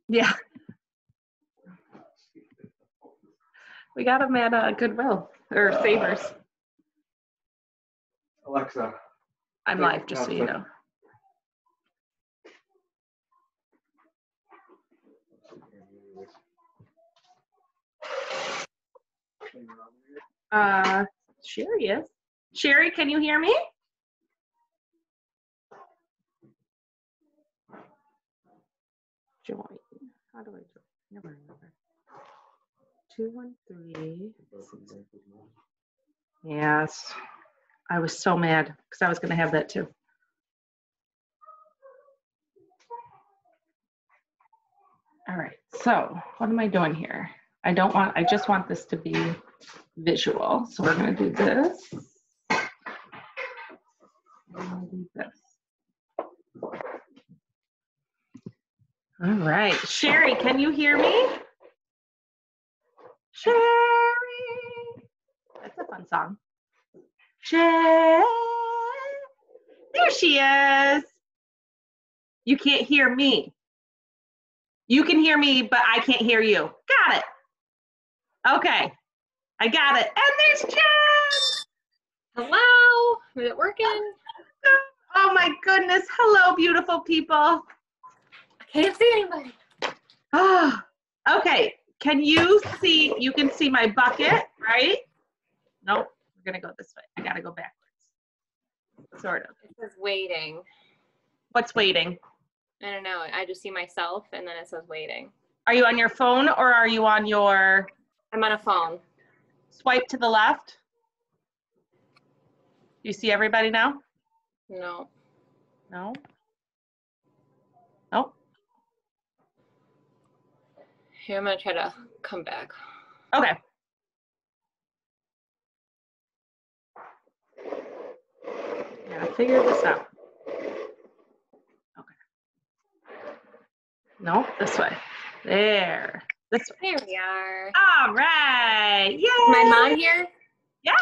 Yeah. We got them at Goodwill or Savers. Alexa. I'm live, just so you know. Sherry is. Sherry, can you hear me? Join. How do I join? Never remember. 213. Yes. I was so mad because I was going to have that too. All right. So what am I doing here? I just want this to be visual. So we're going to do this. And do this. All right. Sherry, can you hear me? Sherry. That's a fun song. Sherry. There she is. You can't hear me. You can hear me, but I can't hear you. Got it. Okay. I got it. And there's Jen. Hello. Is it working? Oh my goodness. Hello, beautiful people. I can't see anybody. Oh, okay. Can you see? You can see my bucket, right? Nope. We're going to go this way. I got to go backwards. Sort of. It says waiting. What's waiting? I don't know. I just see myself and then it says waiting. Are you on your phone or are you on your? I'm on a phone. Swipe to the left. You see everybody now? No. No? Nope. Here, I'm going to try to come back. Okay. Yeah, figure this out. Okay. Nope, this way. There. This way. There we are. All right. Yay. Is my mom here? Yeah.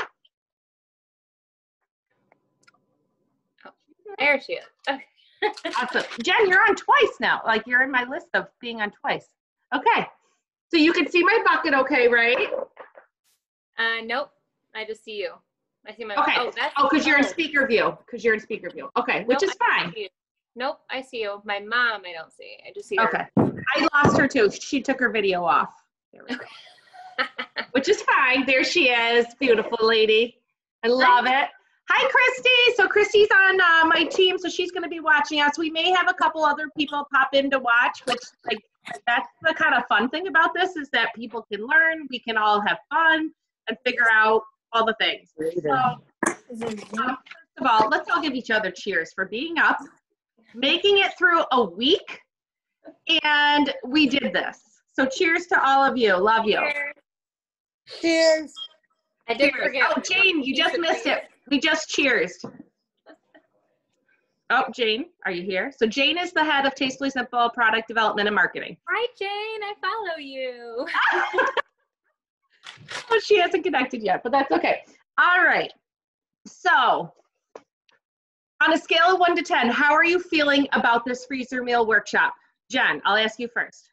Oh, there she is. Okay. Awesome. Jen, you're on twice now. Like you're in my list of being on twice. Okay. So you can see my bucket okay, right? Nope. I just see you. I see my Okay. Oh, because you're in speaker view. Okay, which is fine. Nope, I see you. My mom, I don't see. I just see her. Okay. I lost her too. She took her video off. There we go. Which is fine. There she is. Beautiful lady. I love it. Hi, Christy. So Christy's on my team, so she's going to be watching us. We may have a couple other people pop in to watch, which like that's the kind of fun thing about this is that people can learn. We can all have fun and figure out all the things. So, first of all, let's all give each other cheers for being up, making it through a week, and we did this. So cheers to all of you. Love you. Cheers. I did forget. Oh, Jane, you just missed it. We just cheersed. Oh, Jane, are you here? So Jane is the head of Tastefully Simple Product Development and Marketing. Hi, Jane. I follow you. Well, she hasn't connected yet, but that's okay. All right. So on a scale of 1 to 10, how are you feeling about this freezer meal workshop? Jen, I'll ask you first.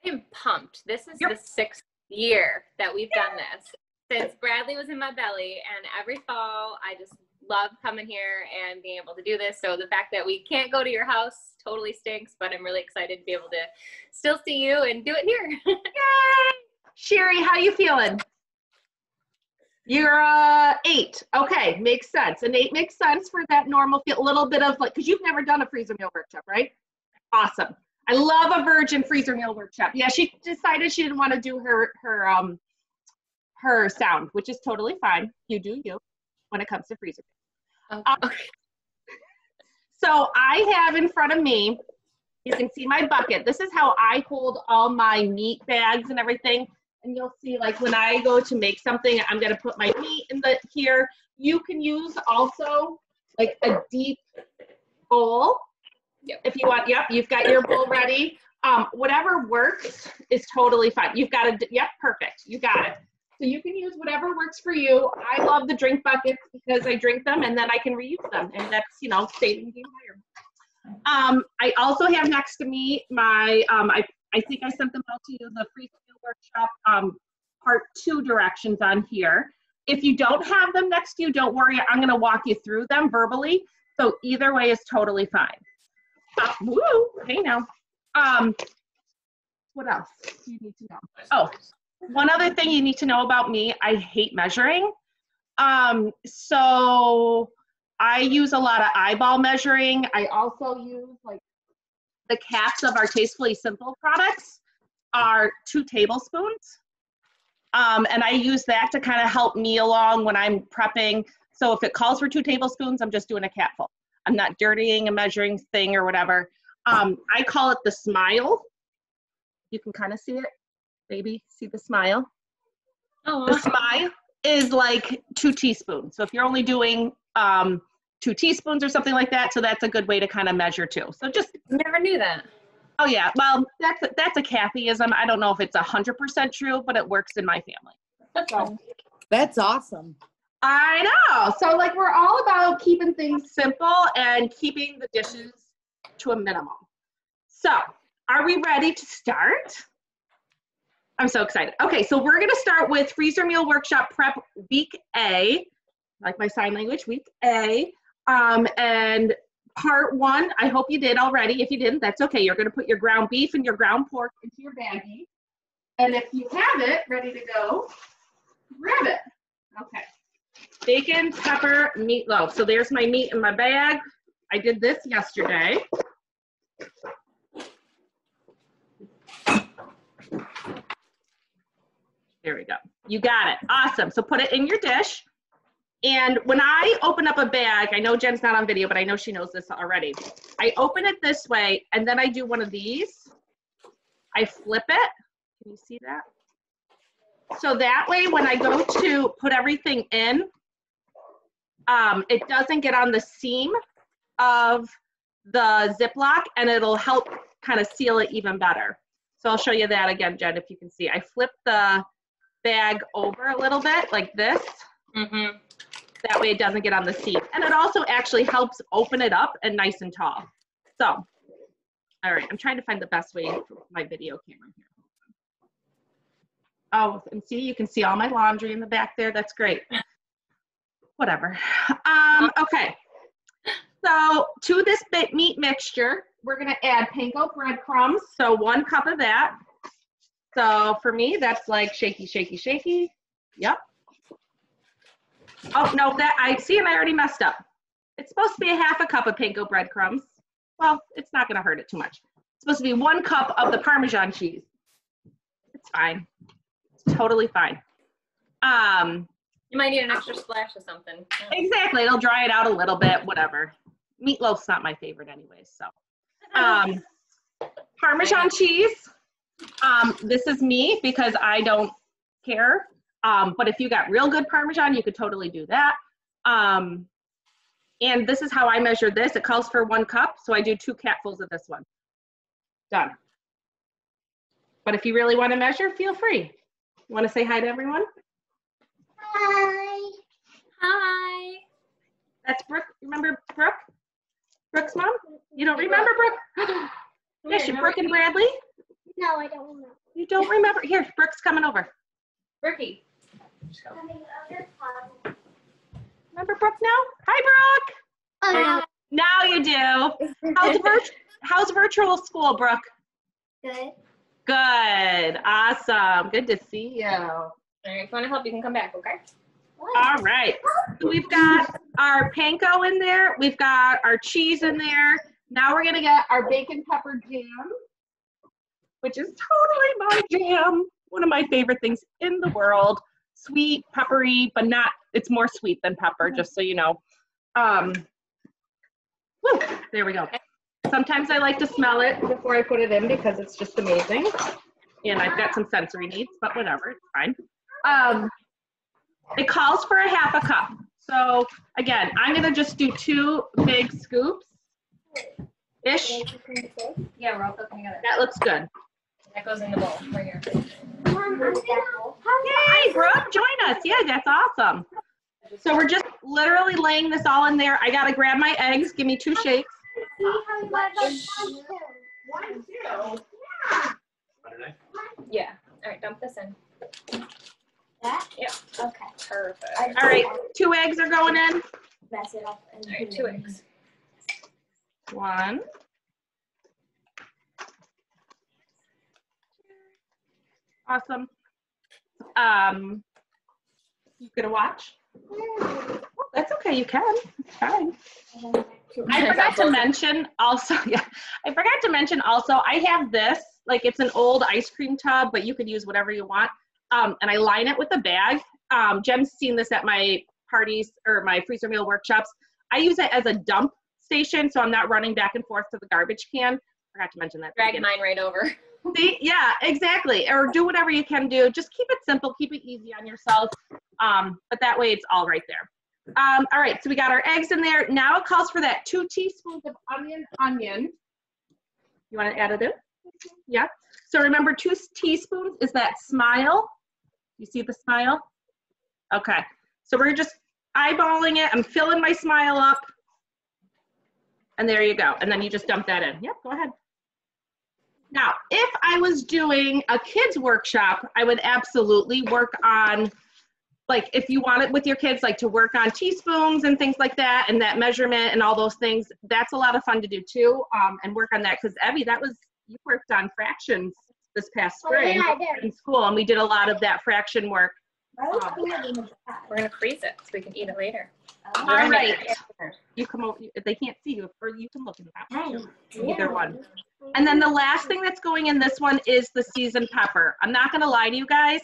I'm pumped. This is the 6th year that we've done this. Since Bradley was in my belly, and every fall I just love coming here and being able to do this. So the fact that we can't go to your house totally stinks, but I'm really excited to be able to still see you and do it here. Yay! Sherry, how you feeling? You're 8. Okay, makes sense. An 8 makes sense for that normal feel. A little bit of like, because you've never done a freezer meal workshop, right? Awesome. I love a virgin freezer meal workshop. Yeah, she decided she didn't want to do her sound, which is totally fine. You do you when it comes to freezer. Okay. So I have in front of me, you can see my bucket. This is how I hold all my meat bags and everything. And you'll see like when I go to make something, I'm going to put my meat in here. You can use also like a deep bowl. Yep. If you want. Yep, you've got your bowl ready. Whatever works is totally fine. You've got to, yep, perfect. You got it. So you can use whatever works for you. I love the drink buckets because I drink them and then I can reuse them. And that's, you know, saving the environment. I also have next to me my, I think I sent them out to you, the free workshop part 2 directions on here. If you don't have them next to you, don't worry. I'm going to walk you through them verbally. So either way is totally fine. Woo, hey now. What else do you need to know? Oh, one other thing you need to know about me, I hate measuring. So I use a lot of eyeball measuring. I also use like the caps of our Tastefully Simple products are 2 tablespoons. And I use that to kind of help me along when I'm prepping. So if it calls for 2 tablespoons, I'm just doing a capful. I'm not dirtying a measuring thing or whatever. I call it the smile. You can kind of see it, baby. See the smile? Oh. The smile is like 2 teaspoons. So if you're only doing 2 teaspoons or something like that, so that's a good way to kind of measure too. So just Never knew that. Oh yeah, well that's a Kathyism. I don't know if it's 100% true, but it works in my family. So. That's awesome. I know. So like we're all about keeping things simple and keeping the dishes to a minimum. So are we ready to start? I'm so excited. Okay, so we're gonna start with Freezer Meal Workshop Prep Week A, like my sign language, Week A. And part 1, I hope you did already. If you didn't, that's okay. You're gonna put your ground beef and your ground pork into your baggie. And if you have it ready to go, grab it. Okay. Bacon, pepper, meatloaf. So there's my meat in my bag. I did this yesterday. There we go. You got it. Awesome. So put it in your dish. And when I open up a bag, I know Jen's not on video, but I know she knows this already. I open it this way, and then I do one of these. I flip it. Can you see that? So that way, when I go to put everything in, it doesn't get on the seam of the Ziploc, and it'll help kind of seal it even better. So I'll show you that again, Jen, if you can see. I flip the bag over a little bit like this. Mm-hmm. That way it doesn't get on the seam. And it also actually helps open it up and nice and tall. So, all right, I'm trying to find the best way for my video camera here. Oh, and see, you can see all my laundry in the back there. That's great. Whatever. Okay. So to this meat mixture, we're gonna add panko breadcrumbs. So 1 cup of that. So for me, that's like shaky, shaky, shaky. Yep. Oh, no, that I see, and I already messed up. It's supposed to be a half a cup of panko breadcrumbs. Well, it's not going to hurt it too much. It's supposed to be 1 cup of the Parmesan cheese. It's fine. It's totally fine. You might need an extra splash of something. Exactly. It'll dry it out a little bit, whatever. Meatloaf's not my favorite anyways, so. Parmesan cheese. This is me because I don't care. But if you got real good Parmesan, you could totally do that. And this is how I measure this. It calls for 1 cup, so I do 2 capfuls of this one. Done. But if you really want to measure, feel free. You want to say hi to everyone? Hi. Hi. That's Brooke. Remember Brooke? Brooke's mom? You don't remember Brooke? Yes, you're Brooke and Bradley? No, I don't remember. You don't remember? Here, Brooke's coming over. Brookie. Remember Brooke now? Hi, Brooke. Oh, no. Now you do. How's virtual school, Brooke? Good. Good. Awesome. Good to see you. All right, if you want to help, you can come back, okay? All right. So we've got our panko in there. We've got our cheese in there. Now we're going to get our bacon pepper jam, which is totally my jam. One of my favorite things in the world. Sweet, peppery, but not, it's more sweet than pepper, just so you know. Woo, there we go. Sometimes I like to smell it before I put it in because it's just amazing. And I've got some sensory needs, but whatever, it's fine. It calls for a half a cup. So again, I'm gonna just do 2 big scoops-ish. Yeah, we're all cooking together. That looks good. That goes in the bowl right here. Yay, Brooke, join us. Yeah, that's awesome. So we're just literally laying this all in there. I gotta grab my eggs. Give me 2 shakes. how you got those Yeah. All right, dump this in. That? Yeah. Okay. Perfect. All right, 2 eggs are going in. Mess it up. And All right, 2 eggs. 1. Awesome. You gonna watch? Oh, that's okay, you can. It's fine. I forgot to mention also, I forgot to mention also, I have this, like it's an old ice cream tub, but you could use whatever you want. And I line it with a bag. Jem's seen this at my parties or my freezer meal workshops. I use it as a dump station, so I'm not running back and forth to the garbage can. Forgot to mention that. Drag mine right over. See, yeah, exactly. Or do whatever you can do. Just keep it simple, keep it easy on yourself. But that way it's all right there. All right, so we got our eggs in there. Now it calls for that 2 teaspoons of onion. You want to add it in? Yeah. So remember, 2 teaspoons is that smile. You see the smile? Okay. So we're just eyeballing it. I'm filling my smile up. And there you go. And then you just dump that in. Yep, go ahead. Now, if I was doing a kids workshop, I would absolutely work on, like if you want it with your kids, like to work on teaspoons and things like that, and that measurement and all those things, that's a lot of fun to do too, and work on that. Because Evie, you worked on fractions this past spring in school, and we did a lot of that fraction work. We're gonna freeze it so we can eat it later. All right. You come over, they can't see you, or you can look in the bathroom. Either one. And then the last thing that's going in this one is the seasoned pepper. I'm not gonna lie to you guys.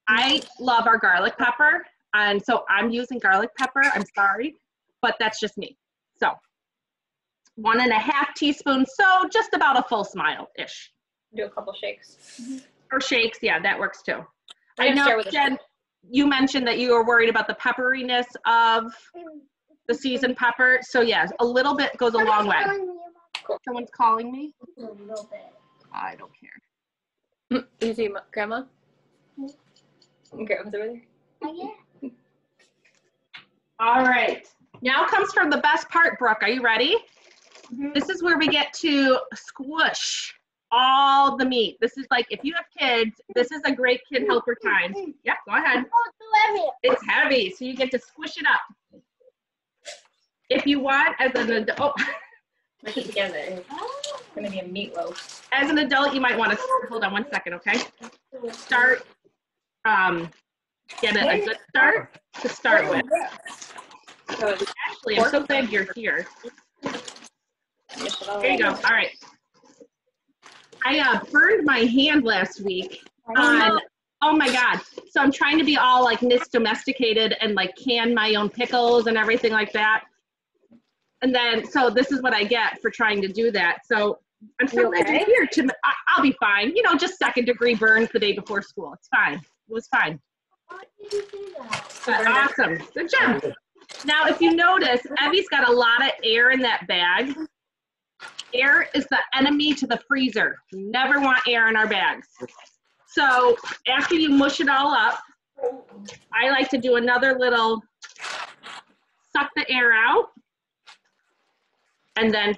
I love our garlic pepper, and so I'm using garlic pepper. I'm sorry, but that's just me. So 1.5 teaspoons, so just about a full smile-ish. Do a couple shakes. Or shakes, yeah, that works too. I know, Jen, you mentioned that you were worried about the pepperiness of the seasoned pepper. So yeah, a little bit goes a long way. Someone's calling me? A little bit. I don't care. You see Grandma? Grandma's over there. Yeah. All right. Now comes from the best part, Brooke. Are you ready? This is where we get to squish all the meat. This is like, if you have kids, this is a great kid helper time. Yep, go ahead. It's heavy, so you get to squish it up. If you want, as an adult, Put it together. It's gonna be a meatloaf. as an adult, you might want to, hold on one second, okay? Start, get a good start to start with. So Actually, I'm so glad you're here. There you go, all right. I burned my hand last week on, oh my God. So I'm trying to be all like domesticated and like can my own pickles and everything like that. And then, so this is what I get for trying to do that. So I'm so glad you're here. I'll be fine. You know, just 2nd-degree burns the day before school. It's fine. It was fine. Why did you do that? But awesome. Good job. Now, if you notice, Evie's got a lot of air in that bag. Air is the enemy to the freezer. We never want air in our bags. So after you mush it all up, I like to do another little suck the air out and then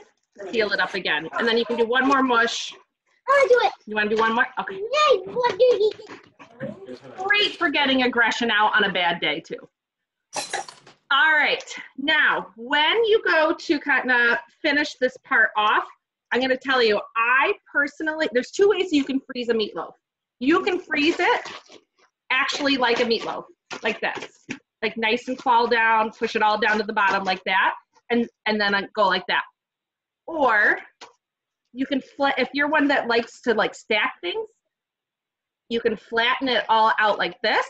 seal it up again. And then you can do one more mush. I want to do it. You want to do one more? Okay. Yay, what do you do? Great for getting aggression out on a bad day too. All right, now when you go to kind of finish this part off, I'm gonna tell you, I personally, there's 2 ways you can freeze a meatloaf. You can freeze it actually like a meatloaf, like this. Like nice and fall down, push it all down to the bottom like that, and then go like that. Or you can, if you're one that likes to like stack things, you can flatten it all out like this.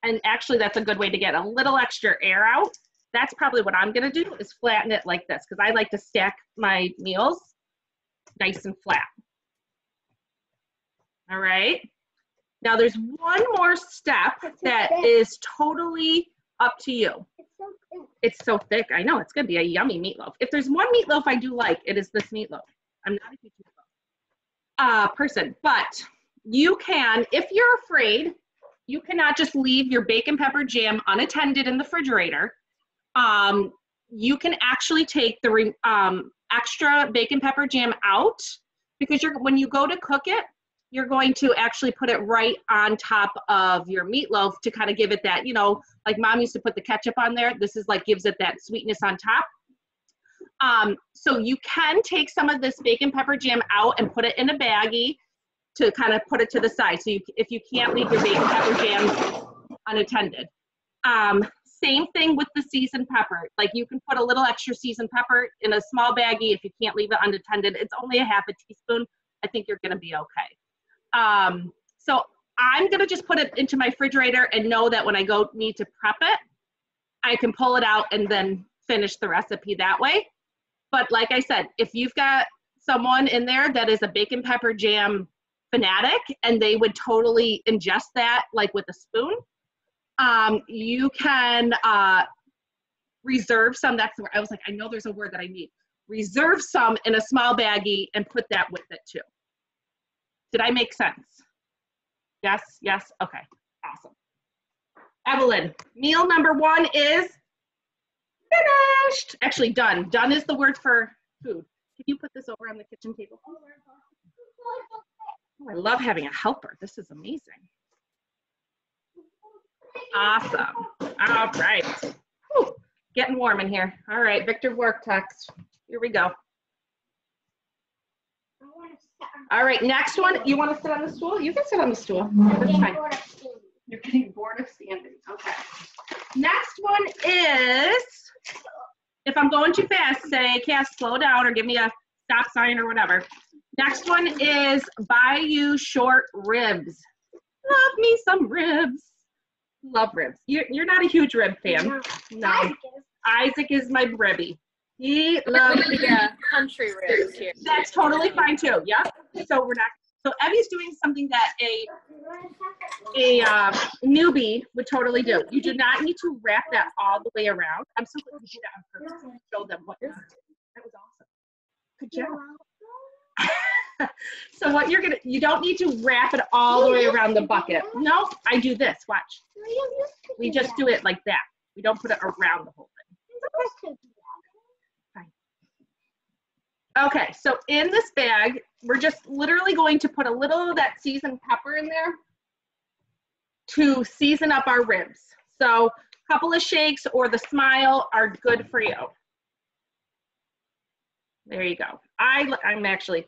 And actually, that's a good way to get a little extra air out. That's probably what I'm gonna do, is flatten it like this, because I like to stack my meals nice and flat. All right. Now there's one more step that is totally up to you. It's so good. It's so thick. I know, it's gonna be a yummy meatloaf. If there's one meatloaf I do like, it is this meatloaf. I'm not a huge meatloaf person, but you can, if you're afraid, you cannot just leave your bacon pepper jam unattended in the refrigerator. You can actually take the extra bacon pepper jam out because when you go to cook it, you're going to actually put it right on top of your meatloaf to kind of give it that, you know, like mom used to put the ketchup on there. This is like gives it that sweetness on top. So you can take some of this bacon pepper jam out and put it in a baggie to kind of put it to the side. So if you can't leave your bacon pepper jam unattended. Same thing with the seasoned pepper. Like you can put a little extra seasoned pepper in a small baggie if you can't leave it unattended. It's only a half a teaspoon. I think you're gonna be okay. So I'm gonna just put it into my refrigerator and know that when I need to prep it, I can pull it out and then finish the recipe that way. But like I said, if you've got someone in there that is a bacon pepper jam fanatic and they would totally ingest that like with a spoon, you can reserve some. That's where I was like, I know there's a word that I need. Reserve some in a small baggie and put that with it too. Did I make sense? Yes, yes, okay, awesome. Evelyn, meal number 1 is finished. Actually, done. Done is the word for food. Can you put this over on the kitchen table? Oh, I love having a helper. This is amazing. Awesome. All right. Whew. Getting warm in here. All right, Victor work text. Here we go. All right, next one. You want to sit on the stool? You can sit on the stool. That's fine. You're getting bored of standing. Okay. Next one is, if I'm going too fast, say, Cass, slow down or give me a stop sign or whatever. Next one is Bayou short ribs. Love me some ribs. Love ribs. You're not a huge rib fan. No. Isaac is my ribby. He loves country ribs here. That's totally fine too. Yep. So we're not. So Evie's doing something that a newbie would totally do. You do not need to wrap that all the way around. I'm so glad you did that on purpose to show them what you're doing. That was awesome. Good job. So what you don't need to wrap it all the way around the bucket. No, I do this. Watch. We just do it like that. We don't put it around the whole thing. Okay, so in this bag, we're just literally going to put a little of that seasoned pepper in there to season up our ribs. So a couple of shakes or the Smile are good for you. There you go. I'm actually,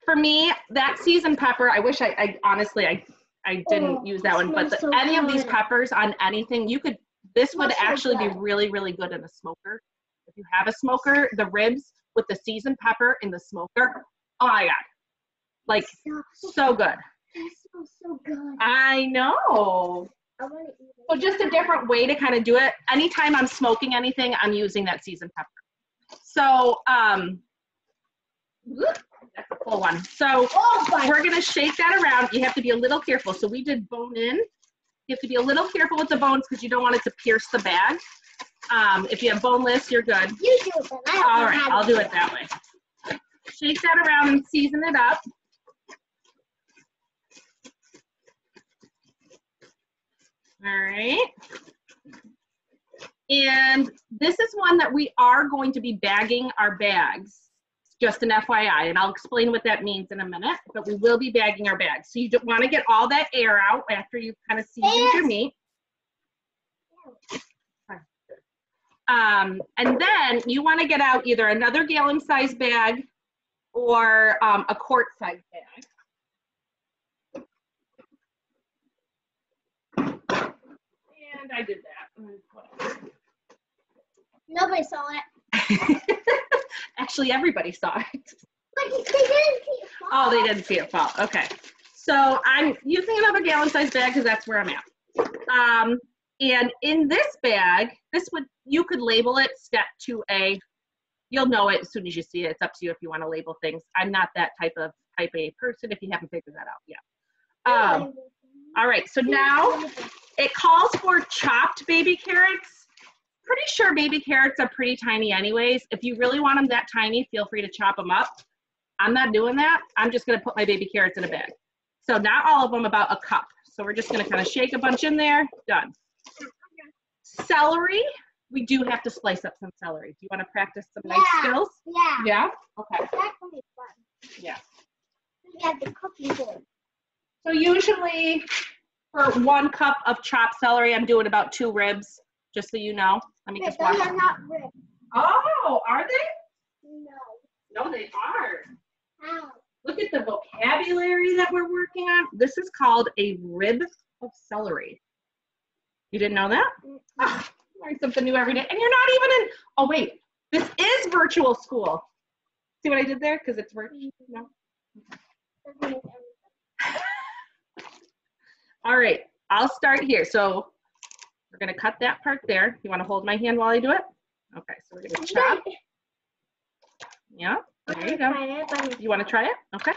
for me, that seasoned pepper, I wish I honestly, I didn't use that one, but any of these peppers on anything, this would actually be really, really good in a smoker. If you have a smoker, the ribs with the seasoned pepper in the smoker, oh my God, like so good. That smells so good. I know. I want to eat it. So just a different way to kind of do it. Anytime I'm smoking anything, I'm using that seasoned pepper. So, that's a full one. So we're gonna shake that around. You have to be a little careful. So we did bone in. You have to be a little careful with the bones because you don't want it to pierce the bag. If you have boneless, you're good. You do it, but I don't All know right, how to I'll do it that way. Shake that around and season it up. All right. And this is one that we are going to be bagging our bags, just an FYI, and I'll explain what that means in a minute, but we will be bagging our bags. So you don't want to get all that air out after you've kind of seasoned your meat. And then you want to get out either another gallon size bag or a quart size bag. And I did that. Nobody saw it. Actually, everybody saw it. But they didn't see it fall. Oh, they didn't see it fall. Okay. So I'm using another gallon size bag because that's where I'm at. And in this bag, you could label it step 2A. You'll know it as soon as you see it. It's up to you if you want to label things. I'm not that type A person if you haven't figured that out yet. All right, so now it calls for chopped baby carrots. Pretty sure baby carrots are pretty tiny anyways. If you really want them that tiny, feel free to chop them up. I'm not doing that. I'm just gonna put my baby carrots in a bag. So not all of them, about a cup. So we're just gonna kind of shake a bunch in there, done. Celery, we do have to slice up some celery. Do you wanna practice some nice skills? Yeah. Yeah? Okay. That's gonna be fun. Yeah. We have the cookie board. So usually for 1 cup of chopped celery, I'm doing about 2 ribs, just so you know. Let me Wait, just those watch. are not ribs. Oh, are they? No. No, they are. How? Look at the vocabulary that we're working on. This is called a rib of celery. You didn't know that? Ah, learn something new every day. And you're not even in, oh wait, this is virtual school. See what I did there? Because it's virtual. No? Doesn't make everything. All right, I'll start here. So we're gonna cut that part there. You wanna hold my hand while I do it? Okay, so we're gonna chop. Yeah, there you go. You wanna try it? Okay.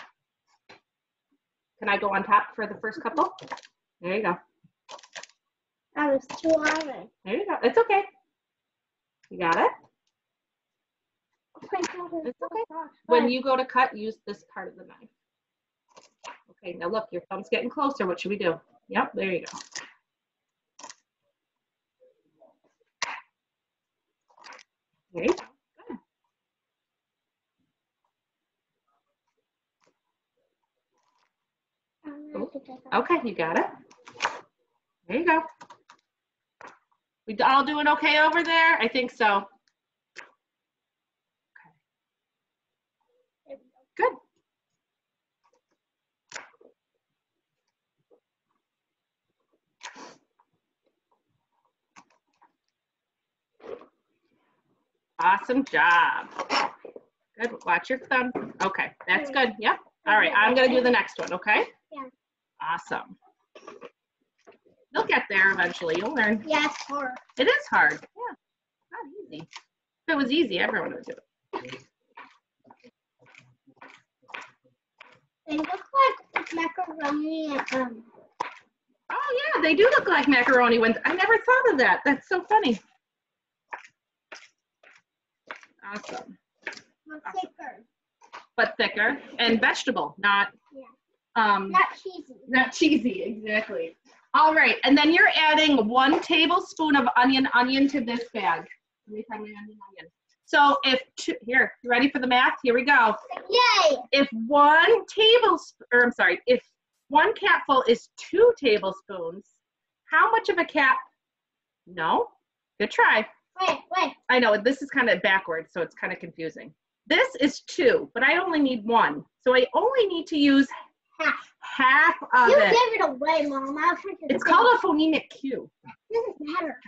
Can I go on top for the first couple? There you go. That was too hard. There you go. It's okay. You got it? It's okay. When you go to cut, use this part of the knife. Okay, now look, your thumb's getting closer. What should we do? Yep, there you go. There you go. Good. Okay, you got it. There you go. We all doing okay over there? I think so. Okay. Good. Awesome job. Good. Watch your thumb. Okay, that's good. Yep. All right, I'm going to do the next one, okay? Yeah. Awesome. You'll get there eventually. You'll learn. Yeah, it's hard. It is hard. Yeah. Not easy. If it was easy, everyone would do it. They look like macaroni and Oh, yeah, they do look like macaroni ones. I never thought of that. That's so funny. Awesome. thicker. But thicker and vegetable, not Not cheesy. not cheesy, exactly. All right, and then you're adding 1 tablespoon of onion to this bag. Let me find my onion. So if here, you ready for the math? Here we go. Yay! If 1 tablespoon, or I'm sorry, if 1 capful is 2 tablespoons, how much of a cap? No, good try. Wait. I know this is kind of backwards, so it's kind of confusing. This is 2, but I only need 1, so I only need to use half of You it. gave it away, Mom. It's called a phonemic cue. Doesn't matter.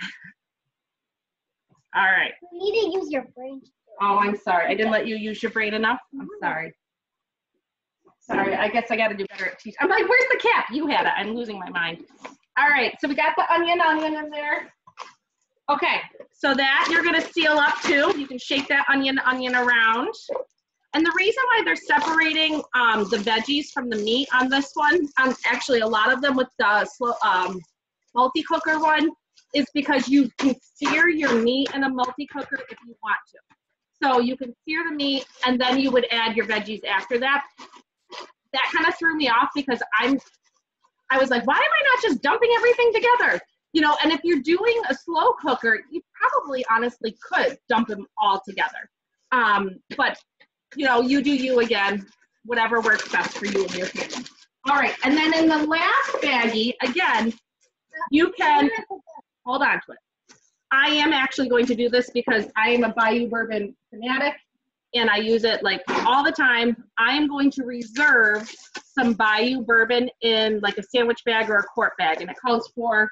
All right. You need to use your brain. Oh, I'm sorry. I didn't let you use your brain enough. I'm sorry. Sorry, I guess I got to do better at teaching. I'm like, where's the cap? You had it. I'm losing my mind. All right, so we got the onion in there. Okay, so that you're going to seal up too. You can shake that onion around. And the reason why they're separating the veggies from the meat on this one, actually a lot of them with the multi-cooker one, is because you can sear your meat in a multi-cooker if you want to. So you can sear the meat and then you would add your veggies after that. That kind of threw me off because I was like, why am I not just dumping everything together? You know, and if you're doing a slow cooker, you probably honestly could dump them all together. But, you know, you do you again, whatever works best for you and your family. All right, and then in the last baggie, again, you can, hold on to it. I am actually going to do this because I am a Bayou Bourbon fanatic and I use it like all the time. I am going to reserve some Bayou Bourbon in like a sandwich bag or a quart bag, and it calls for,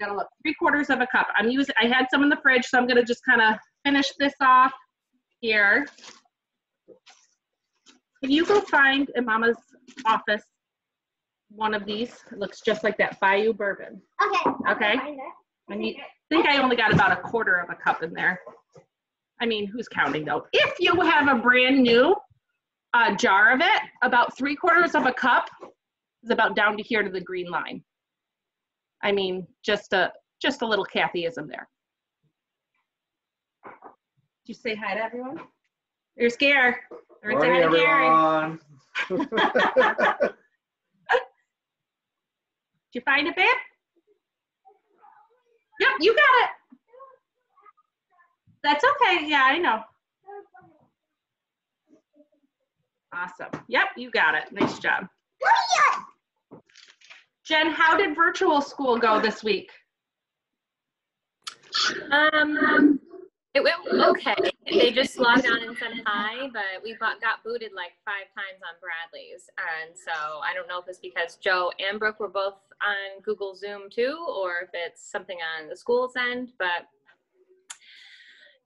gotta look, 3/4 of a cup. I had some in the fridge, so I'm gonna just kind of finish this off here. Can you go find in Mama's office one of these? It looks just like that Bayou Bourbon. Okay. Okay. I think I only got about 1/4 of a cup in there. I mean, who's counting though? If you have a brand new jar of it, about 3/4 of a cup is about down to here to the green line. I mean, just a little Kathyism there. Did you say hi to everyone? You're scared. Everyone say hi to Gary. Did you find it, babe? Yep, you got it. That's okay. Yeah, I know. Awesome. Yep, you got it. Nice job. Jen, how did virtual school go this week? It went okay. They just logged on and said hi, but we got booted like 5 times on Bradley's. And so I don't know if it's because Joe and Brooke were both on Google Zoom too, or if it's something on the school's end, but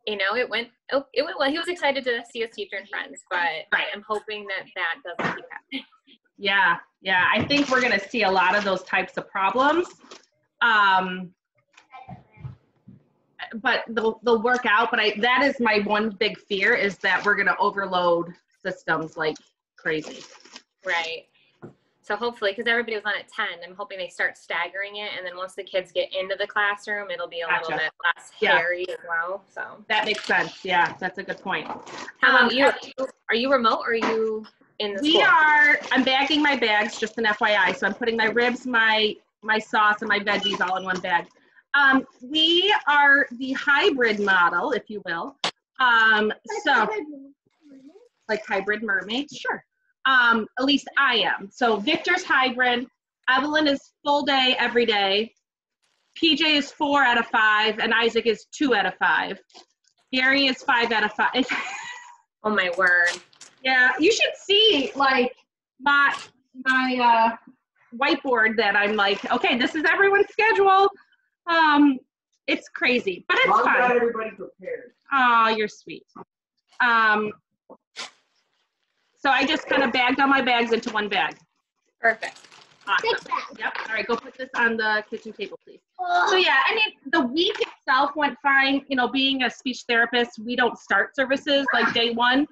you know, it went well. He was excited to see his teacher and friends, but I'm hoping that doesn't keep happening. Yeah. I think we're going to see a lot of those types of problems. But they'll work out. But that is my one big fear, is that we're going to overload systems like crazy. Right. So hopefully, because everybody was on at 10, I'm hoping they start staggering it. And then once the kids get into the classroom, it'll be a little bit less hairy as well. So that makes sense. Yeah, that's a good point. How about you? Are you remote or are you in the school? I'm bagging my bags, just an FYI. So I'm putting my ribs, my sauce, and my veggies all in one bag. We are the hybrid model, if you will. So like hybrid mermaids, sure. At least I am. So Victor's hybrid, Evelyn is full day every day. PJ is 4 out of 5, and Isaac is 2 out of 5. Gary is 5 out of 5. Oh my word. Yeah, you should see like my whiteboard that I'm like, okay, this is everyone's schedule. It's crazy, but it's fine. Got everybody prepared. Oh, you're sweet. So I just kind of bagged all my bags into one bag. Perfect. Awesome. Yep. All right, go put this on the kitchen table, please. So yeah, I mean, the week itself went fine. You know, being a speech therapist, we don't start services like day one.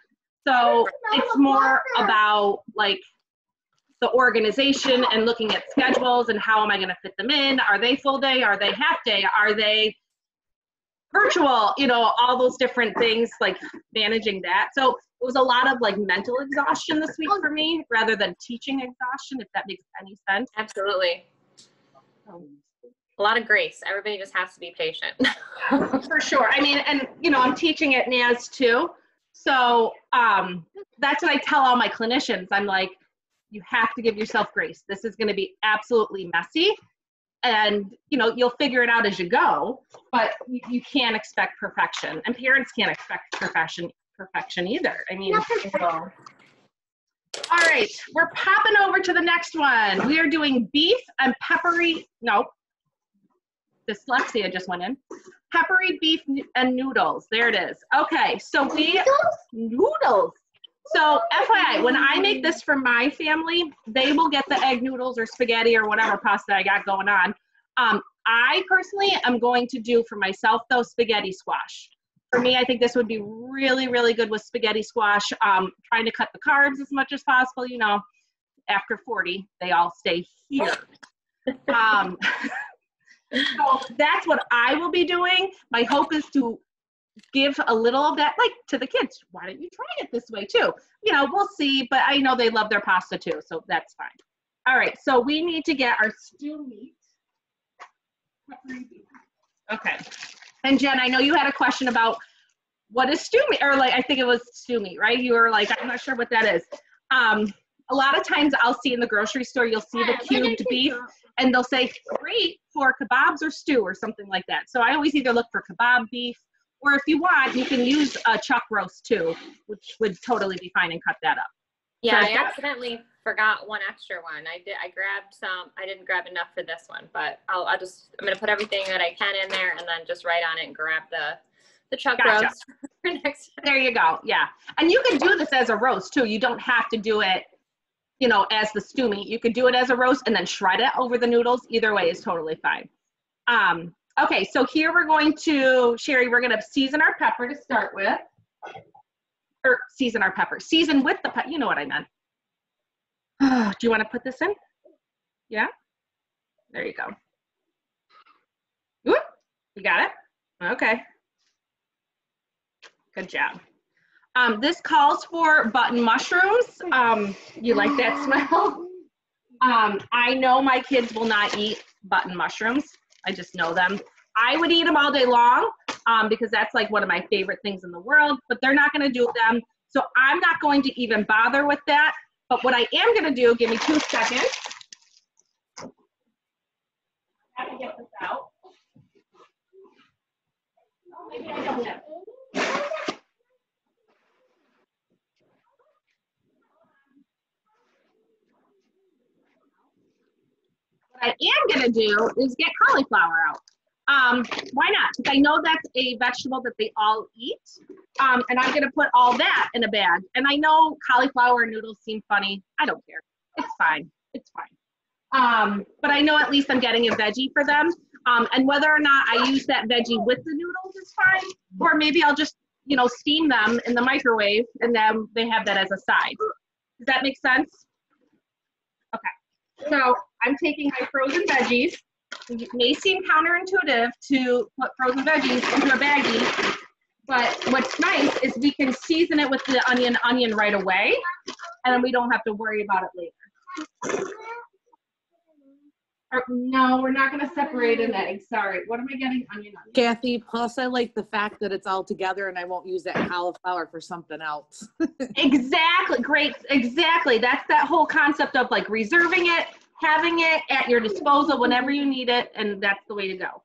So it's more about like the organization and looking at schedules and how am I going to fit them in? Are they full day? Are they half day? Are they virtual? You know, all those different things, like managing that. So it was a lot of like mental exhaustion this week for me rather than teaching exhaustion, if that makes any sense. Absolutely. A lot of grace. Everybody just has to be patient. For sure. I mean, and you know, I'm teaching at NAS too. So that's what I tell all my clinicians. I'm like, you have to give yourself grace. This is going to be absolutely messy. And, you know, you'll figure it out as you go, but you can't expect perfection. And parents can't expect perfection either. I mean, all right, we're popping over to the next one. We are doing beef and peppery, no, dyslexia just went in. Peppery beef and noodles. There it is. Okay, so noodles. So FYI, when I make this for my family, they will get the egg noodles or spaghetti or whatever pasta I got going on. I personally am going to do for myself though spaghetti squash. For me, I think this would be really, really good with spaghetti squash. Trying to cut the carbs as much as possible. You know, after 40, they all stay here. So that's what I will be doing. My hope is to give a little of that, like, to the kids. Why don't you try it this way too? You know, we'll see, but I know they love their pasta too, so that's fine. All right, so we need to get our stew meat. Okay. And Jen, I know you had a question about what is stew meat, or like, I think it was stew meat, right? You were like, I'm not sure what that is. A lot of times I'll see in the grocery store, you'll see the cubed beef and they'll say great for kebabs or stew or something like that. So I always either look for kebab beef, or if you want, you can use a chuck roast too, which would totally be fine, and cut that up. Yeah, so I accidentally forgot one extra one. I grabbed some. I didn't grab enough for this one, but I'm gonna put everything that I can in there and then just write on it and grab the chuck roast for next time. There you go. Yeah, and you can do this as a roast too. You don't have to do it, you know, as the stew meat. You could do it as a roast and then shred it over the noodles. Either way is totally fine. Okay, so here we're going to, Sherry, we're going to season our pepper to start with. Or season our pepper. Season with the pepper. You know what I meant. Do you want to put this in? Yeah? There you go. Whoop, you got it? Okay. Good job. This calls for button mushrooms. You like that smell? I know my kids will not eat button mushrooms. I just know them. I would eat them all day long because that's like one of my favorite things in the world, but they're not going to do them. So I'm not going to even bother with that. But what I am gonna do, give me 2 seconds. I have to get this out. Oh, maybe I don't have. What I am gonna do is get cauliflower out. Why not? Because I know that's a vegetable that they all eat. And I'm gonna put all that in a bag. And I know cauliflower noodles seem funny. I don't care. It's fine. It's fine. But I know at least I'm getting a veggie for them. And whether or not I use that veggie with the noodles is fine. Or maybe I'll just, you know, steam them in the microwave and then they have that as a side. Does that make sense? Okay. So I'm taking my frozen veggies. It may seem counterintuitive to put frozen veggies into a baggie, but what's nice is we can season it with the onion right away, and then we don't have to worry about it later. Or, no, we're not going to separate an egg. Sorry. What am I getting? Onion. Kathy, plus I like the fact that it's all together and I won't use that cauliflower for something else. Exactly. Great. Exactly. That's that whole concept of like reserving it, having it at your disposal whenever you need it, and that's the way to go.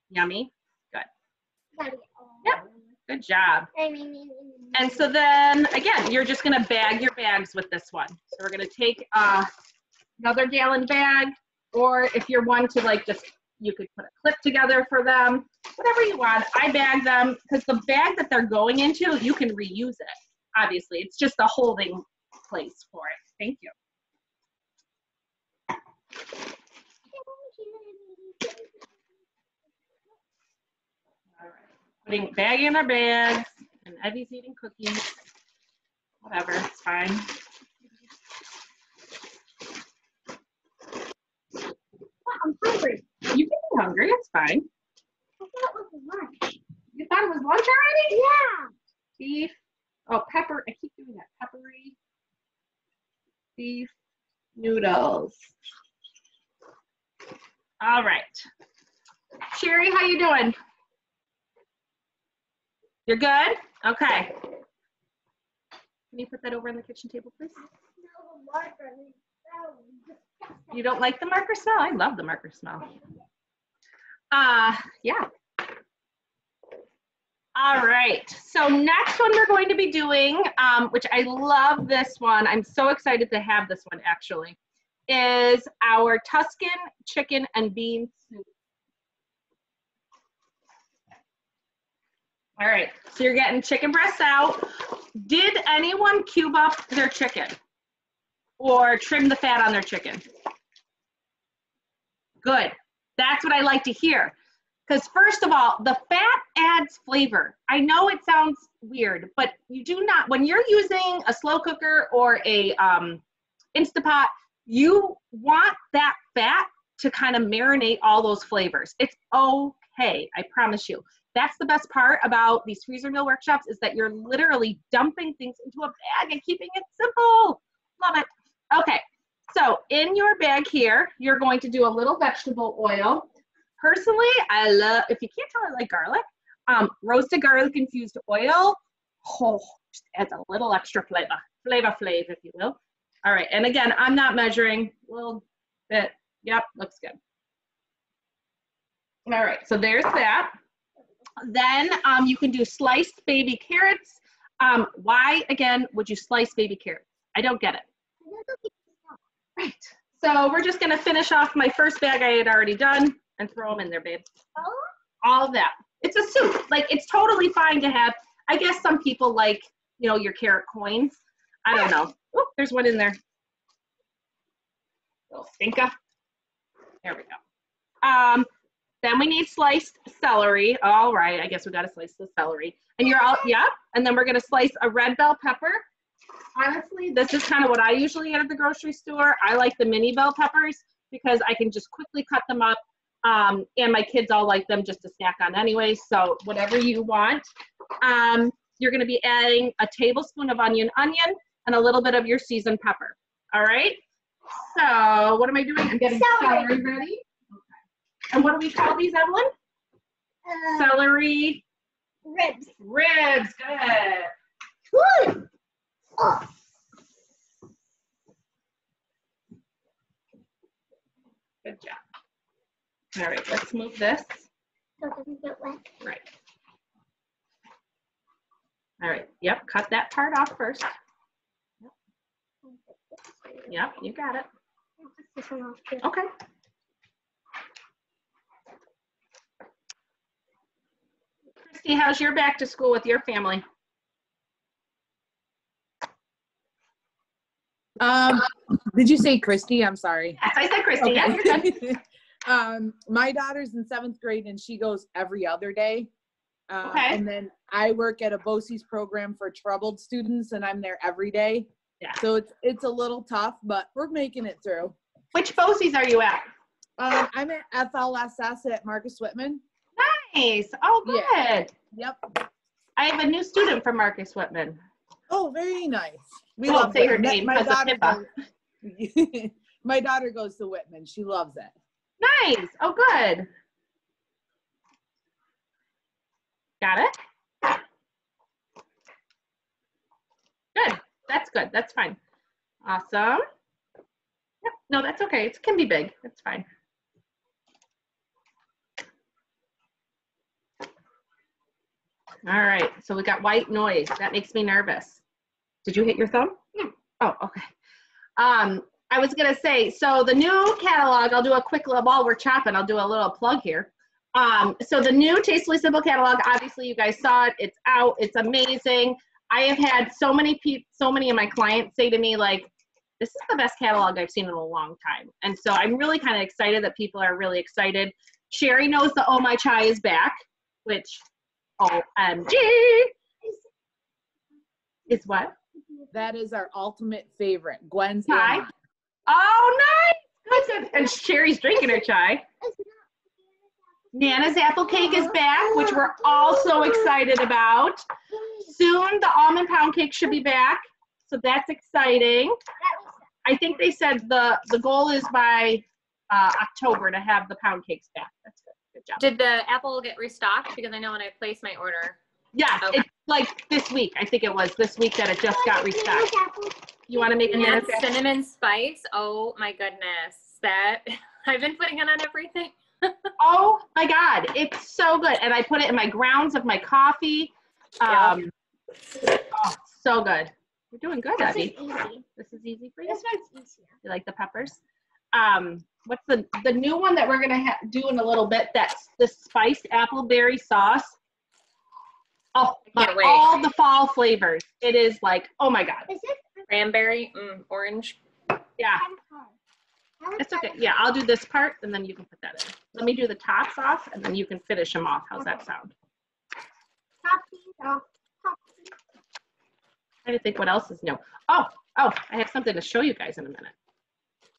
Yummy. Good. Yep. Good job. And so then, again, you're just going to bag your bags with this one. So we're going to take another gallon bag, or if you're one to like just, you could put a clip together for them, whatever you want. I bag them because the bag that they're going into, you can reuse it. Obviously, it's just a holding place for it. Thank you. All right. Bagging in our bags, and Evie's eating cookies. Whatever, it's fine. I'm hungry. You can be hungry, it's fine. I thought it was lunch. You thought it was lunch already? Yeah. Beef. Oh, pepper. I keep doing that. Peppery beef noodles. All right. Sherry, how you doing? You're good? Okay. Can you put that over on the kitchen table, please? You don't like the marker smell? I love the marker smell. Yeah. All right. So next one we're going to be doing, which I love this one. I'm so excited to have this one actually, is our Tuscan chicken and bean soup. All right. So you're getting chicken breasts out. Did anyone cube up their chicken or trim the fat on their chicken? Good. That's what I like to hear. Because first of all, the fat adds flavor. I know it sounds weird, but you do not, when you're using a slow cooker or a Instapot, you want that fat to kind of marinate all those flavors. It's okay, I promise you. That's the best part about these freezer meal workshops is that you're literally dumping things into a bag and keeping it simple. Love it. Okay, so in your bag here, you're going to do a little vegetable oil. Personally, I love, if you can't tell, I like garlic. Roasted garlic infused oil, just adds a little extra flavor, if you will. All right, and again, I'm not measuring, a little bit. Yep, looks good. All right, so there's that. Then you can do sliced baby carrots. Why, again, would you slice baby carrots? I don't get it. Right, so we're just gonna finish off my first bag I had already done and throw them in there, babe. All of that. It's a soup. Like, it's totally fine to have. I guess some people like, you know, your carrot coins. I don't know. Oh, there's one in there. Little stinker. There we go. Then we need sliced celery. All right, I guess we gotta slice the celery. And you're all, yeah. And then we're gonna slice a red bell pepper. Honestly, this is kind of what I usually get at the grocery store. I like the mini bell peppers because I can just quickly cut them up. And my kids all like them just to snack on anyway, so whatever you want. You're gonna be adding a tablespoon of onion and a little bit of your seasoned pepper, all right? So what am I doing? I'm getting celery ready. Okay. And what do we call these, Evelyn? Celery. Ribs. Ribs, good. All right, let's move this. So it doesn't get wet. Right. All right, yep, cut that part off first. Yep, you got it. This one off too. Okay. Christy, how's your back to school with your family? Did you say Christy? I'm sorry. Yes, I said Christy. Yeah, you're good. My daughter's in 7th grade and she goes every other day. Okay. And then I work at a BOCES program for troubled students and I'm there every day. Yeah. So it's a little tough, but we're making it through. Which BOCES are you at? I'm at FLSS at Marcus Whitman. Nice. Oh, good. Yeah. Yep. I have a new student from Marcus Whitman. Oh, very nice. We I won't love say her it. name My because of daughter HIPAA. goes, my daughter goes to Whitman. She loves it. Nice. Oh, good. Got it? Good. That's good. That's fine. Awesome. Yep. No, that's okay. It can be big. That's fine. All right. So we got white noise. That makes me nervous. Did you hit your thumb? No. Oh, okay. I was going to say, so the new catalog, I'll do a quick little, while we're chopping, I'll do a little plug here. So the new Tastefully Simple catalog, obviously you guys saw it, it's out, it's amazing. I have had so many of my clients say to me, like, this is the best catalog I've seen in a long time. And so I'm really kind of excited that people are really excited. Sherry knows the Oh My Chai is back, which, OMG, is what? That is our ultimate favorite. Gwen's Chai? Anna. Oh, nice. Good. And Sherry's drinking her chai. Nana's apple cake is back, which we're all so excited about. Soon, the almond pound cake should be back, so that's exciting. I think they said the goal is by October to have the pound cakes back. That's good. Good job. Did the apple get restocked? Because I know when I placed my order. Yeah, Okay. it's like this week. I think it was this week that it just got restocked. You want to make a And Nana's that apple? cinnamon spice. Oh my goodness. That I've been putting it on everything. Oh my God, it's so good. And I put it in my grounds of my coffee. Oh, so good. You're doing good, This is Abby. easy. This is easy for you. This one's easier. You like the peppers? What's the new one that we're gonna do in a little bit? That's the spiced appleberry sauce. Oh, Can't wait. all the fall flavors. It is like, oh my God. Is it? Cranberry, orange. Yeah, it's okay. Yeah, I'll do this part and then you can put that in. Let me do the tops off and then you can finish them off. How's that sound? Top these off. Top these. Trying to think what else is new. Oh, I have something to show you guys in a minute.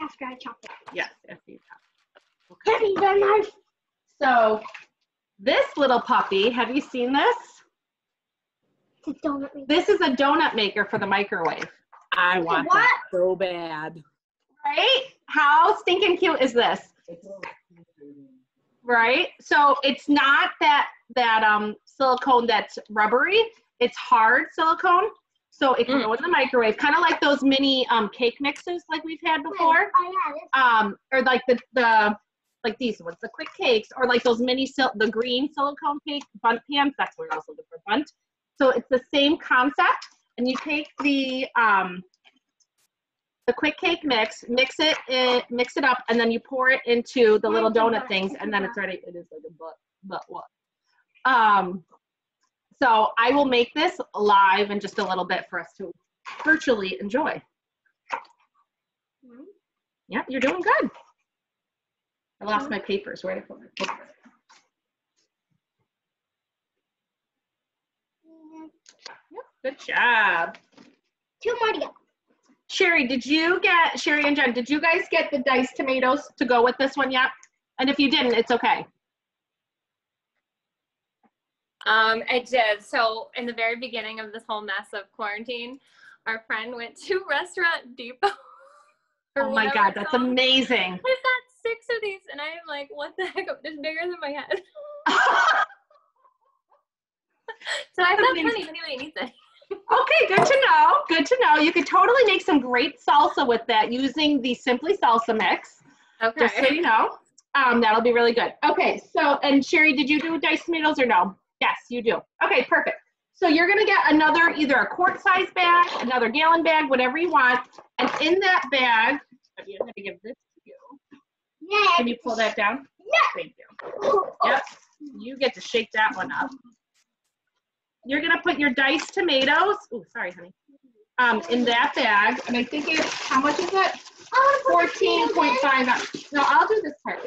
After I chop it. Yes, after you top. Heavy, very nice. So this little puppy, have you seen this? It's a donut maker. This is a donut maker for the microwave. I want What? that so bad. Right? How stinking cute is this? Right? So it's not that silicone that's rubbery. It's hard silicone. So it can go in the microwave, kind of like those mini cake mixes like we've had before. Oh yeah, this. Or like the like these ones, the quick cakes, or like those mini the green silicone cake bunt pans. That's what I was looking for, bunt. So it's the same concept, and you take the quick cake mix, mix it up, and then you pour it into the little donut things, and then it's ready. It is like a but what? So I will make this live in just a little bit for us to virtually enjoy. Yeah, you're doing good. I lost my papers. Where did I put my papers? Yep, good job. 2 more to go. Sherry Sherry and Jen, did you guys get the diced tomatoes to go with this one yet? And if you didn't, it's okay. I did. So in the very beginning of this whole mess of quarantine, our friend went to Restaurant Depot. Oh my God, that's amazing. I've got 6 of these, and I'm like, what the heck? It's bigger than my head. So I've got plenty if anybody needs it. Okay, good to know. Good to know. You could totally make some great salsa with that using the Simply Salsa mix. Okay. Just so you know. That'll be really good. Okay, so, and Sherry, did you do diced tomatoes or no? Yes, you do. Okay, perfect. So you're gonna get another, either a quart size bag, another gallon bag, whatever you want. And in that bag, I'm gonna give this to you. Yeah. Can you pull that down? Yeah. Thank you. Yep, you get to shake that one up. You're gonna put your diced tomatoes, oh, sorry, honey, in that bag. And I think it's, how much is it? 14.5 ounces. No, I'll do this part.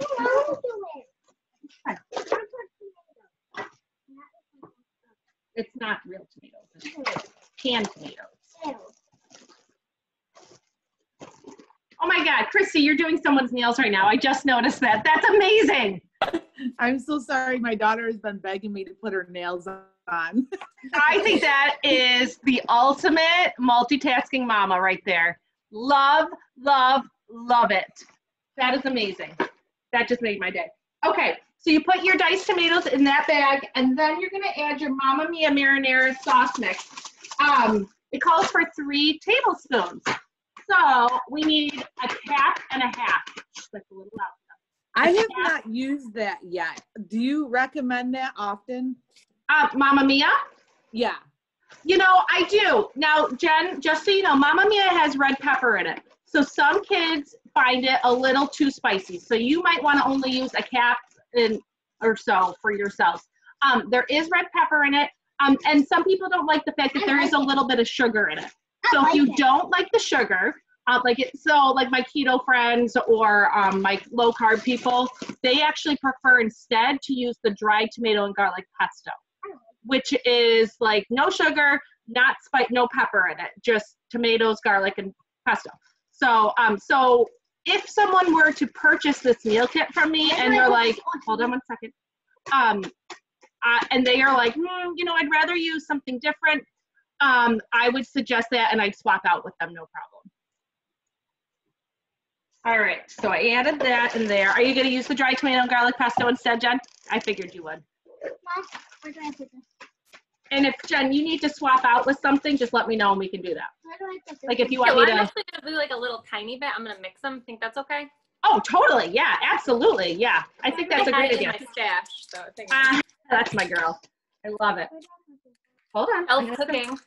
It's not real tomatoes. It's canned tomatoes. Oh my God, Christy, you're doing someone's nails right now. I just noticed that. That's amazing. I'm so sorry. My daughter has been begging me to put her nails on. I think that is the ultimate multitasking mama right there. Love, love, love it. That is amazing. That just made my day. Okay, so you put your diced tomatoes in that bag, and then you're gonna add your Mamma Mia marinara sauce mix. It calls for 3 tablespoons. So we need a cap and a half. Like a little loud. I have not used that yet. Do you recommend that often? Mamma Mia? Yeah. You know, I do. Now, Jen, just so you know, Mamma Mia has red pepper in it. So some kids find it a little too spicy. So you might want to only use a cap or so for yourselves. There is red pepper in it. And some people don't like the fact that there is a little bit of sugar in it. So if you don't like the sugar, like my keto friends or my low carb people, they actually prefer instead to use the dried tomato and garlic pesto, which is like no sugar, not spice, no pepper in it, just tomatoes, garlic, and pesto. So, so if someone were to purchase this meal kit from me and they're like, hold on one second, and they are like, you know, I'd rather use something different, I would suggest that, and I'd swap out with them, no problem. All right, so I added that in there. Are you going to use the dry tomato and garlic pesto instead, Jen? I figured you would. Where do I put this? And if, Jen, you need to swap out with something, just let me know and we can do that. Where do I put this? Like if you want me to. I'm actually going to do like a little tiny bit. I'm going to mix them. Think that's okay? Oh, totally. Yeah, absolutely. Yeah, I think that's a great idea. My stash, so I think that's my girl. I love it. Hold on. Elf cooking.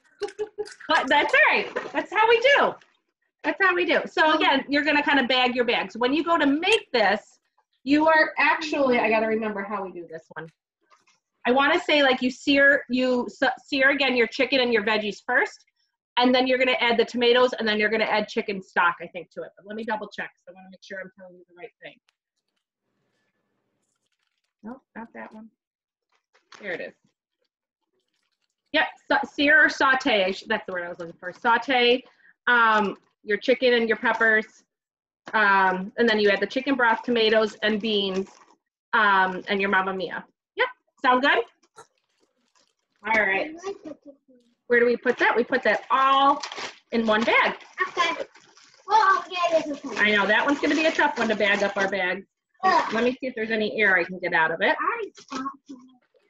But that's all right. That's how we do. That's how we do. So again, you're going to kind of bag your bags. When you go to make this, you are actually, I got to remember how we do this one. I want to say like you sear again your chicken and your veggies first, and then you're going to add the tomatoes, and then you're going to add chicken stock, I think, to it. But let me double check. So I want to make sure I'm telling you the right thing. Nope, not that one. There it is. Yep, sear or saute. That's the word I was looking for. Saute your chicken and your peppers, and then you add the chicken broth, tomatoes, and beans, and your Mamma Mia. Yep, sound good? All right. Where do we put that? We put that all in one bag. Okay. Well, yeah, this is fine. I know, that one's going to be a tough one to bag up our bags. Let me see if there's any air I can get out of it. I already stopped.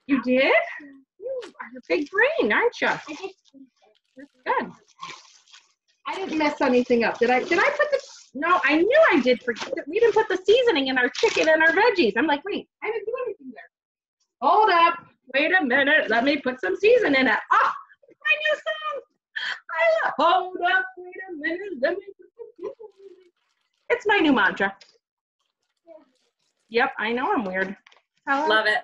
You did? You are a big brain, aren't you? I just That's good. I didn't mess anything up. Did I put the, no, I knew I did forget. We didn't put the seasoning in our chicken and our veggies. I'm like, wait, I didn't do anything there. Hold up. Wait a minute. Let me put some seasoning in it. Oh, my new song. I love, hold up. Wait a minute. Let me put some seasoning in it. It's my new mantra. Yep, I know I'm weird. Love it.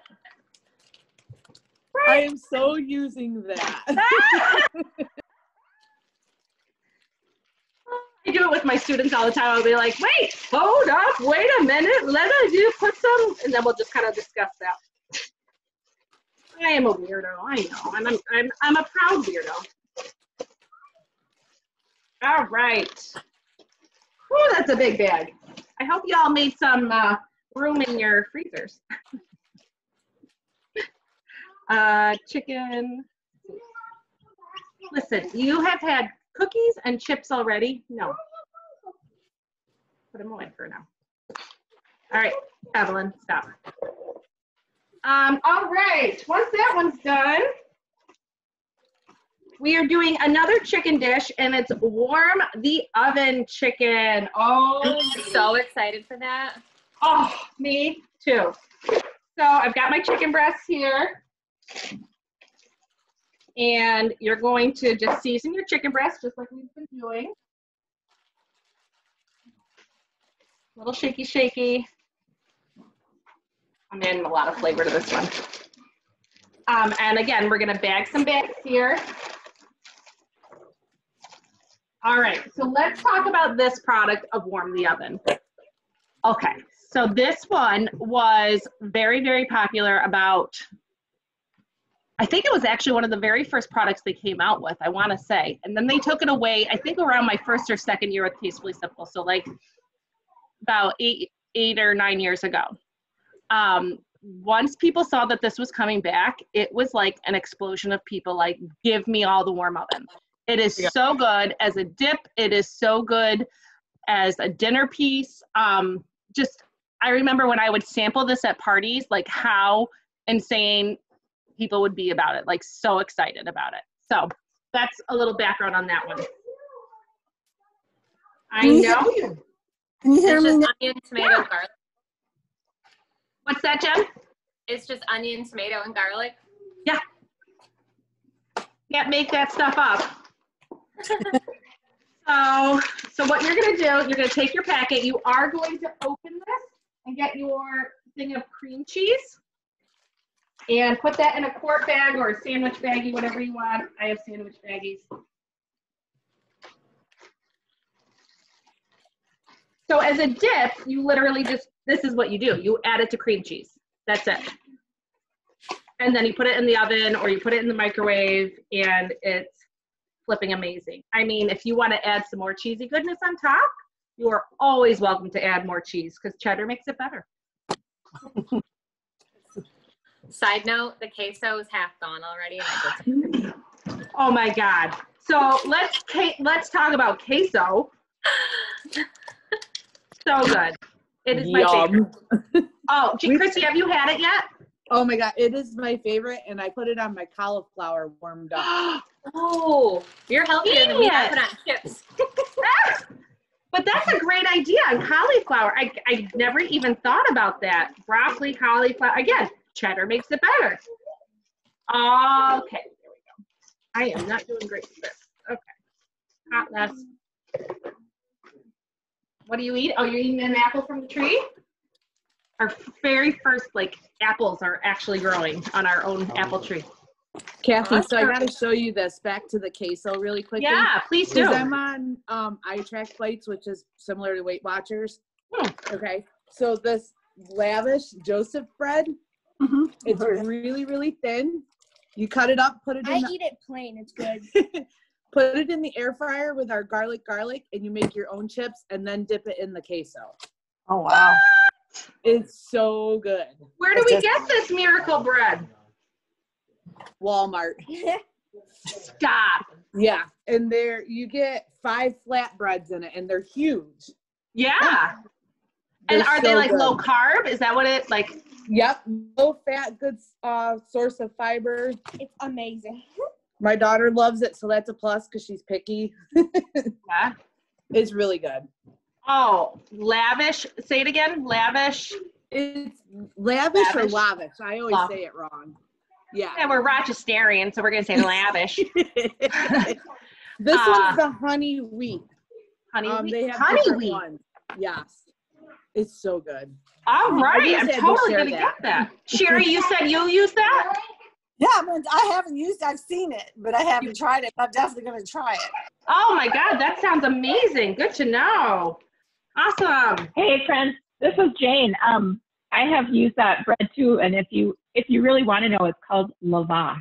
I am so using that. I do it with my students all the time. I'll be like, wait, hold up, wait a minute, let us do put some, and then we'll just kind of discuss that. I am a weirdo, I know. I'm a proud weirdo. All right. Oh, that's a big bag. I hope y'all made some room in your freezers. Chicken. Listen, you have had cookies and chips already? No. Put them away for now. All right, Evelyn, stop. All right, once that one's done, we are doing another chicken dish, and it's warm the oven chicken. Oh, I'm so excited for that. Oh, me too. So I've got my chicken breasts here. And you're going to just season your chicken breast just like we've been doing. A little shaky, shaky. I'm adding a lot of flavor to this one. And again, we're gonna bag some bags here. All right, so let's talk about this product of Warm the Oven. Okay, so this one was very, very popular about, I think it was actually one of the very first products they came out with, I wanna say. And then they took it away, I think around my first or second year with Tastefully Simple. So like about eight or 9 years ago. Once people saw that this was coming back, it was like an explosion of people like, give me all the Warm Oven. It is so good as a dip. It is so good as a dinner piece. I remember when I would sample this at parties, like how insane people would be about it, like so excited about it. So that's a little background on that one. I know. Can you hear It's me? just onion, tomato, garlic. What's that, Jen? It's just onion, tomato, and garlic. Yeah. Can't make that stuff up. So what you're gonna do, you're gonna take your packet. You are going to open this and get your thing of cream cheese and put that in a quart bag or a sandwich baggie, whatever you want. I have sandwich baggies. So as a dip, you literally just, this is what you do. You add it to cream cheese. That's it. And then you put it in the oven or you put it in the microwave and it's flipping amazing. I mean, if you want to add some more cheesy goodness on top, you are always welcome to add more cheese because cheddar makes it better. Side note, the queso is half gone already. And I just Oh my God. So let's talk about queso. So good. It is my favorite. Oh, Chrissy, have you had it yet? Oh my God, it is my favorite, and I put it on my cauliflower warmed up. Oh, you're healthier than me. I put on chips. But that's a great idea on cauliflower. I never even thought about that. Broccoli, cauliflower. Again, cheddar makes it better. Okay, there we go. I am not doing great with this. Okay. Hot mess. What do you eat? Oh, you're eating an apple from the tree? Our very first, apples are actually growing on our own apple tree. Kathy, so I got to show you this, back to the queso really quickly. Yeah, please do. Because I'm on iTrack Bites, which is similar to Weight Watchers. Okay, so this lavish Joseph bread, it's really, really thin. You cut it up, put it in eat it plain, it's good. Put it in the air fryer with our garlic, and you make your own chips, and then dip it in the queso. Oh, wow. It's so good. Where do we get this miracle bread? Walmart. Stop. Yeah, and you get 5 flatbreads in it, and they're huge. Yeah. And are they good. low carb? Is that what it Yep, low fat, good source of fiber. It's amazing. My daughter loves it, so that's a plus because she's picky. Yeah. It's really good. Oh, lavish. Say it again. Lavish. It's lavish or lavish. I always say it wrong. Yeah. Yeah, we're Rochesterian, so we're going to say lavish. This one's the honey wheat. Honey wheat? They have Honey different wheat. ones. Yes. It's so good. All right. I'm just had to totally share going to that. get that. Sherry, you said you use that? Yeah, I haven't used I've seen it, but I haven't tried it. I'm definitely going to try it. Oh, my God. That sounds amazing. Good to know. Awesome. Hey friends, this is Jane. I have used that bread too, and if you really want to know, it's called lavash.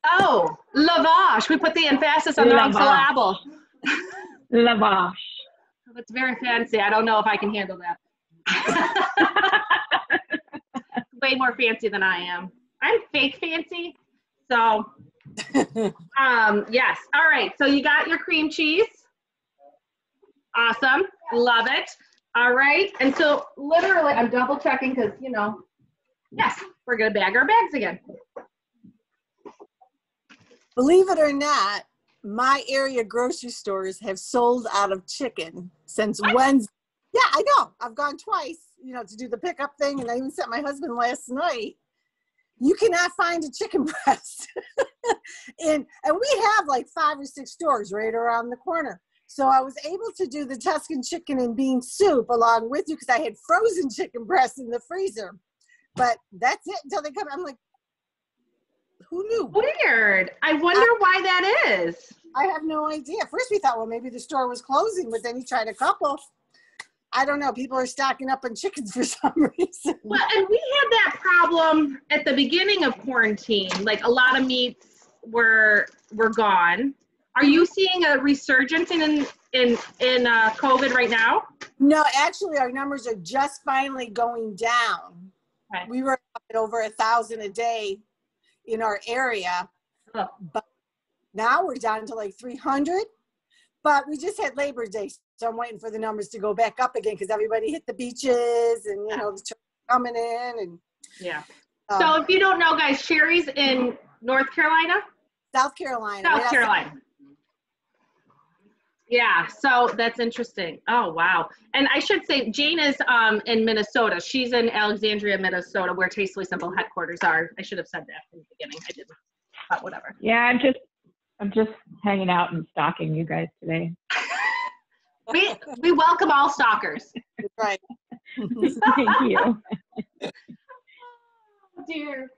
Oh, lavash. We put the emphasis on the wrong syllable. Lavash. It's very fancy. I don't know if I can handle that. Way more fancy than I am. I'm fake fancy. So, yes. All right. So you got your cream cheese. Awesome. Love it. All right. And so literally, I'm double checking because, yes, we're going to bag our bags again. Believe it or not, my area grocery stores have sold out of chicken since Wednesday. Yeah, I know. I've gone twice. you know, to do the pickup thing, and I even sent my husband last night. You cannot find a chicken breast. and we have like 5 or 6 stores right around the corner. So I was able to do the Tuscan chicken and bean soup along with you because I had frozen chicken breasts in the freezer. But that's it until they come. I'm like, who knew? Weird. I wonder why that is. I have no idea. First we thought, well, maybe the store was closing, but then you tried a couple. I don't know. People are stocking up on chickens for some reason. Well, and we had that problem at the beginning of quarantine. Like a lot of meats were gone. Are you seeing a resurgence in COVID right now? No, actually, our numbers are just finally going down. Okay. We were up at over 1,000 a day in our area, but now we're down to like 300. But we just had Labor Day, so I'm waiting for the numbers to go back up again because everybody hit the beaches and, you know, the tourists coming in. And yeah. So if you don't know, guys, Sherry's in North Carolina? South Carolina. South Carolina. Yeah, so that's interesting. Oh, wow. And I should say, Jane is in Minnesota. She's in Alexandria, Minnesota, where Tastefully Simple headquarters are. I should have said that in the beginning. I didn't, but whatever. Yeah, I'm just hanging out and stalking you guys today. We welcome all stalkers. Right. Thank you. Oh, dear.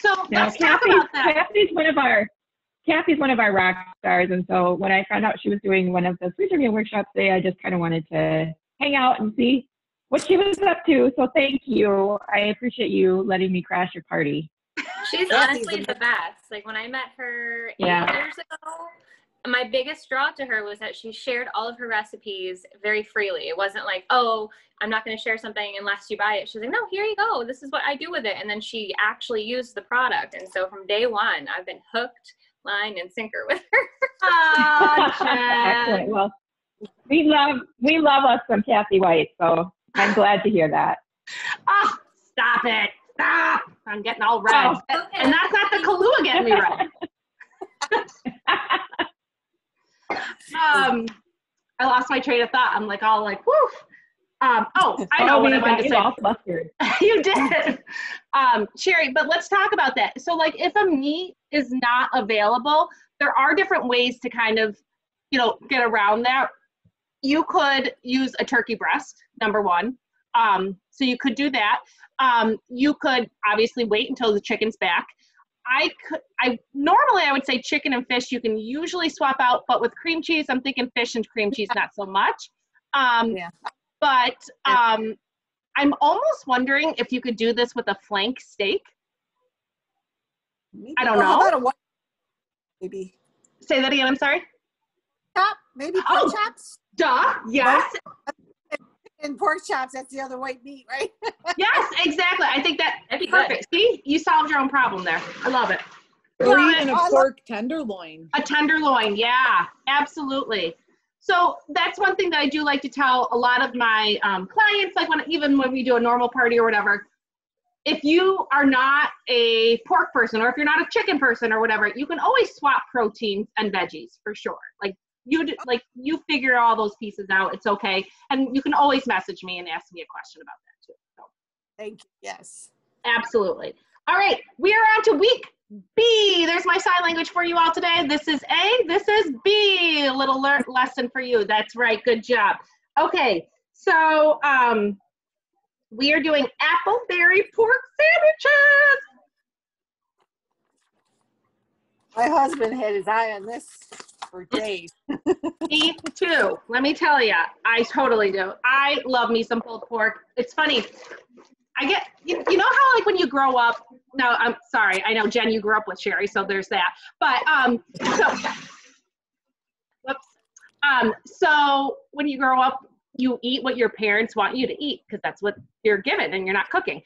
So Now, let's talk about that. Kathy's one of our rock stars, and so when I found out she was doing one of the sweet review workshops today, I just kind of wanted to hang out and see what she was up to. So thank you. I appreciate you letting me crash your party. She's honestly the best. Like when I met her 8 years ago, my biggest draw to her was that she shared all of her recipes very freely. It wasn't like, oh, I'm not going to share something unless you buy it. She's like, no, here you go. This is what I do with it. And then she actually used the product. And so from day one, I've been hooked, line, and sinker with her. Excellent. Well, we love us some Kathy White, so I'm glad to hear that. Oh, stop it. Stop. I'm getting all red. Oh. And that's not the Kahlua getting me red. I lost my train of thought. I'm like, all like, whoo. I know what I wanted to say. You did. Sherry, but let's talk about that. So like if a meat is not available, there are different ways to kind of, you know, get around that. You could use a turkey breast, number one. So you could do that. You could obviously wait until the chicken's back. Normally I would say chicken and fish you can usually swap out, but with cream cheese, I'm thinking fish and cream cheese, not so much. But I'm almost wondering if you could do this with a flank steak. I don't know. Maybe. Say that again, I'm sorry. Maybe pork chops? Duh, yes. And pork chops, that's the other white meat, right? Yes, exactly. I think that'd be perfect. Good. See, you solved your own problem there. I love it. Or even a pork tenderloin. A tenderloin, yeah, absolutely. So that's one thing that I do like to tell a lot of my clients, like even when we do a normal party or whatever, if you are not a pork person or if you're not a chicken person or whatever, you can always swap proteins and veggies for sure. You figure all those pieces out. It's okay. And you can always message me and ask me a question about that too. So. Thank you. Yes. Absolutely. All right. We are on to week B. There's my sign language for you all today. This is A. This is B. A little lesson for you. That's right. Good job. Okay. So we are doing appleberry pork sandwiches. My husband had his eye on this for days. Me too. Let me tell you, I totally do. I love me some pulled pork. It's funny. I get, you know how like when you grow up, no, I'm sorry. I know Jen, you grew up with Sherry, so there's that. But so when you grow up, you eat what your parents want you to eat because that's what you're given and you're not cooking.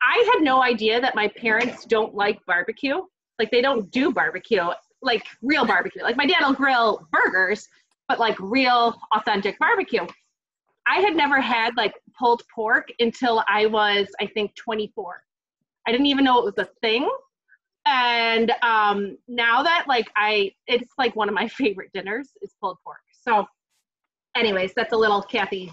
I had no idea that my parents don't like barbecue. Like they don't do barbecue, like real barbecue. Like my dad will grill burgers, but like real authentic barbecue. I had never had like pulled pork until I was, I think, 24. I didn't even know it was a thing. And now that like it's like one of my favorite dinners is pulled pork. So anyways, that's a little Kathy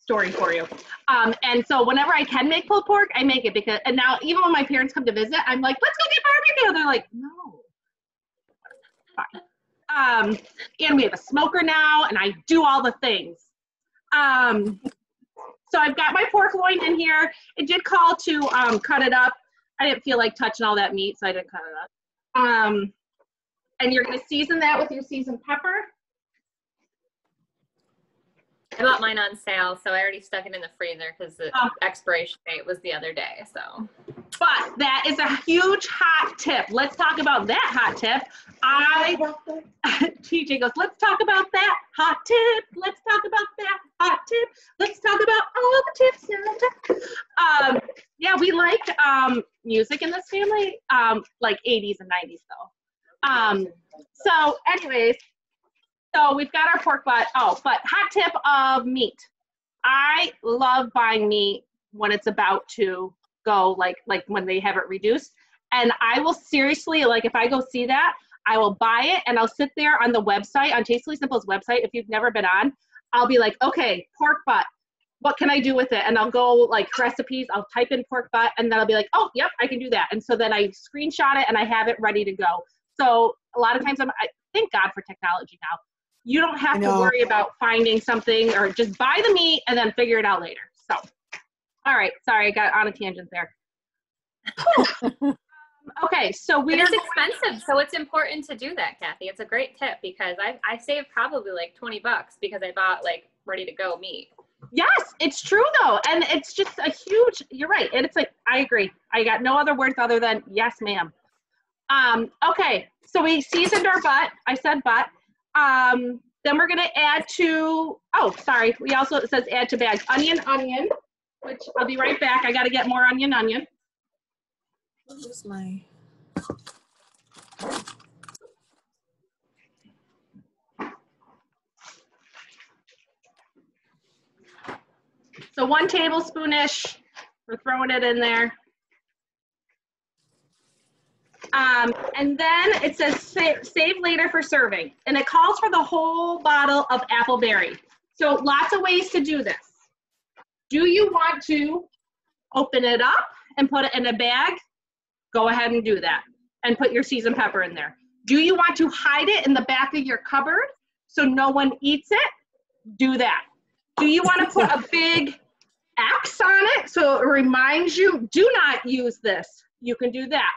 story for you. And so whenever I can make pulled pork, I make it because, and now even when my parents come to visit, I'm like, let's go get barbecue. They're like, no. Fine. And we have a smoker now, and I do all the things. So I've got my pork loin in here. It did call to cut it up. I didn't feel like touching all that meat, so I didn't cut it up. And you're gonna season that with your seasoned pepper. I bought mine on sale, so I already stuck it in the freezer because the expiration date was the other day. So, but that is a huge hot tip. Let's talk about that hot tip. TJ goes, let's talk about that hot tip. Let's talk about that hot tip. Let's talk about all the tips. Yeah, we like music in this family, like 80s and 90s though. So anyways, so we've got our pork butt. Oh, but hot tip of meat. I love buying meat when it's about to go, like when they have it reduced. And I will seriously, like if I go see that, I will buy it and I'll sit there on the website, on Tastily Simple's website, if you've never been on, I'll be like, okay, pork butt, what can I do with it? And I'll go like recipes, I'll type in pork butt, and then I'll be like, oh, yep, I can do that. And so then I screenshot it and I have it ready to go. So a lot of times I thank God for technology now. You don't have to worry about finding something, or just buy the meat and then figure it out later. So, all right, sorry, I got on a tangent there. Okay, so it's expensive, so it's important to do that, Kathy. It's a great tip because I saved probably like $20 because I bought like ready to go meat. Yes, it's true though, and it's just a huge. You're right, and it's like I agree. I got no other words other than yes, ma'am. Okay, so we seasoned our butt. I said butt. Then we're gonna add to. Oh, sorry. We also, it says add to bags. Onion, which I'll be right back. I got to get more onion. Where's my? So 1 tablespoon-ish, we're throwing it in there. And then it says save later for serving. And it calls for the whole bottle of apple berry. So lots of ways to do this. Do you want to open it up and put it in a bag? Go ahead and do that. And put your seasoned pepper in there. Do you want to hide it in the back of your cupboard so no one eats it? Do that. Do you want to put a big X on it so it reminds you, do not use this? You can do that.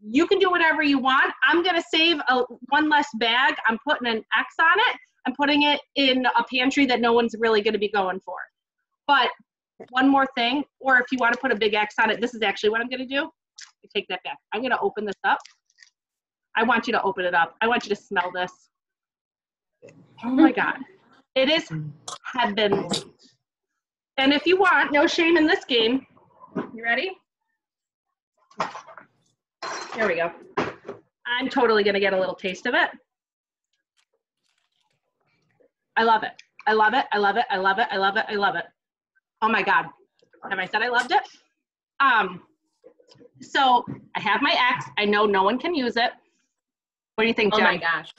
You can do whatever you want. I'm going to save one less bag. I'm putting an X on it. I'm putting it in a pantry that no one's really going to be going for. But one more thing, or if you want to put a big X on it, this is actually what I'm going to do. Take that back. I'm going to open this up. I want you to open it up. I want you to smell this. Oh my God. It is heaven. And if you want, no shame in this game. You ready? Here we go. I'm totally going to get a little taste of it. I love it. I love it. I love it. I love it. I love it. I love it. Oh my God. Have I said I loved it? So I have my X. I know no one can use it. What do you think, Jen? Oh my gosh.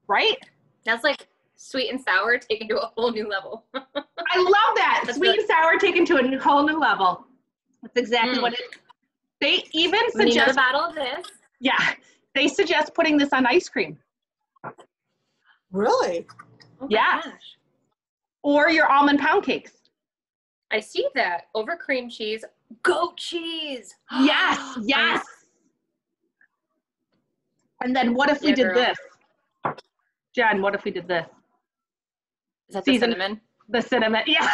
Right? That's like sweet and sour taken to a whole new level. I love that. That's sweet and sour taken to a whole new level. That's exactly what it is. They even suggest a bottle of this. Yeah. They suggest putting this on ice cream. Really? Oh yeah. Gosh. Or your almond pound cakes. I see that. Over cream cheese. Goat cheese. Yes. Yes. And then what if we did this? Jen, what if we did this? Is that the cinnamon? The cinnamon, yeah.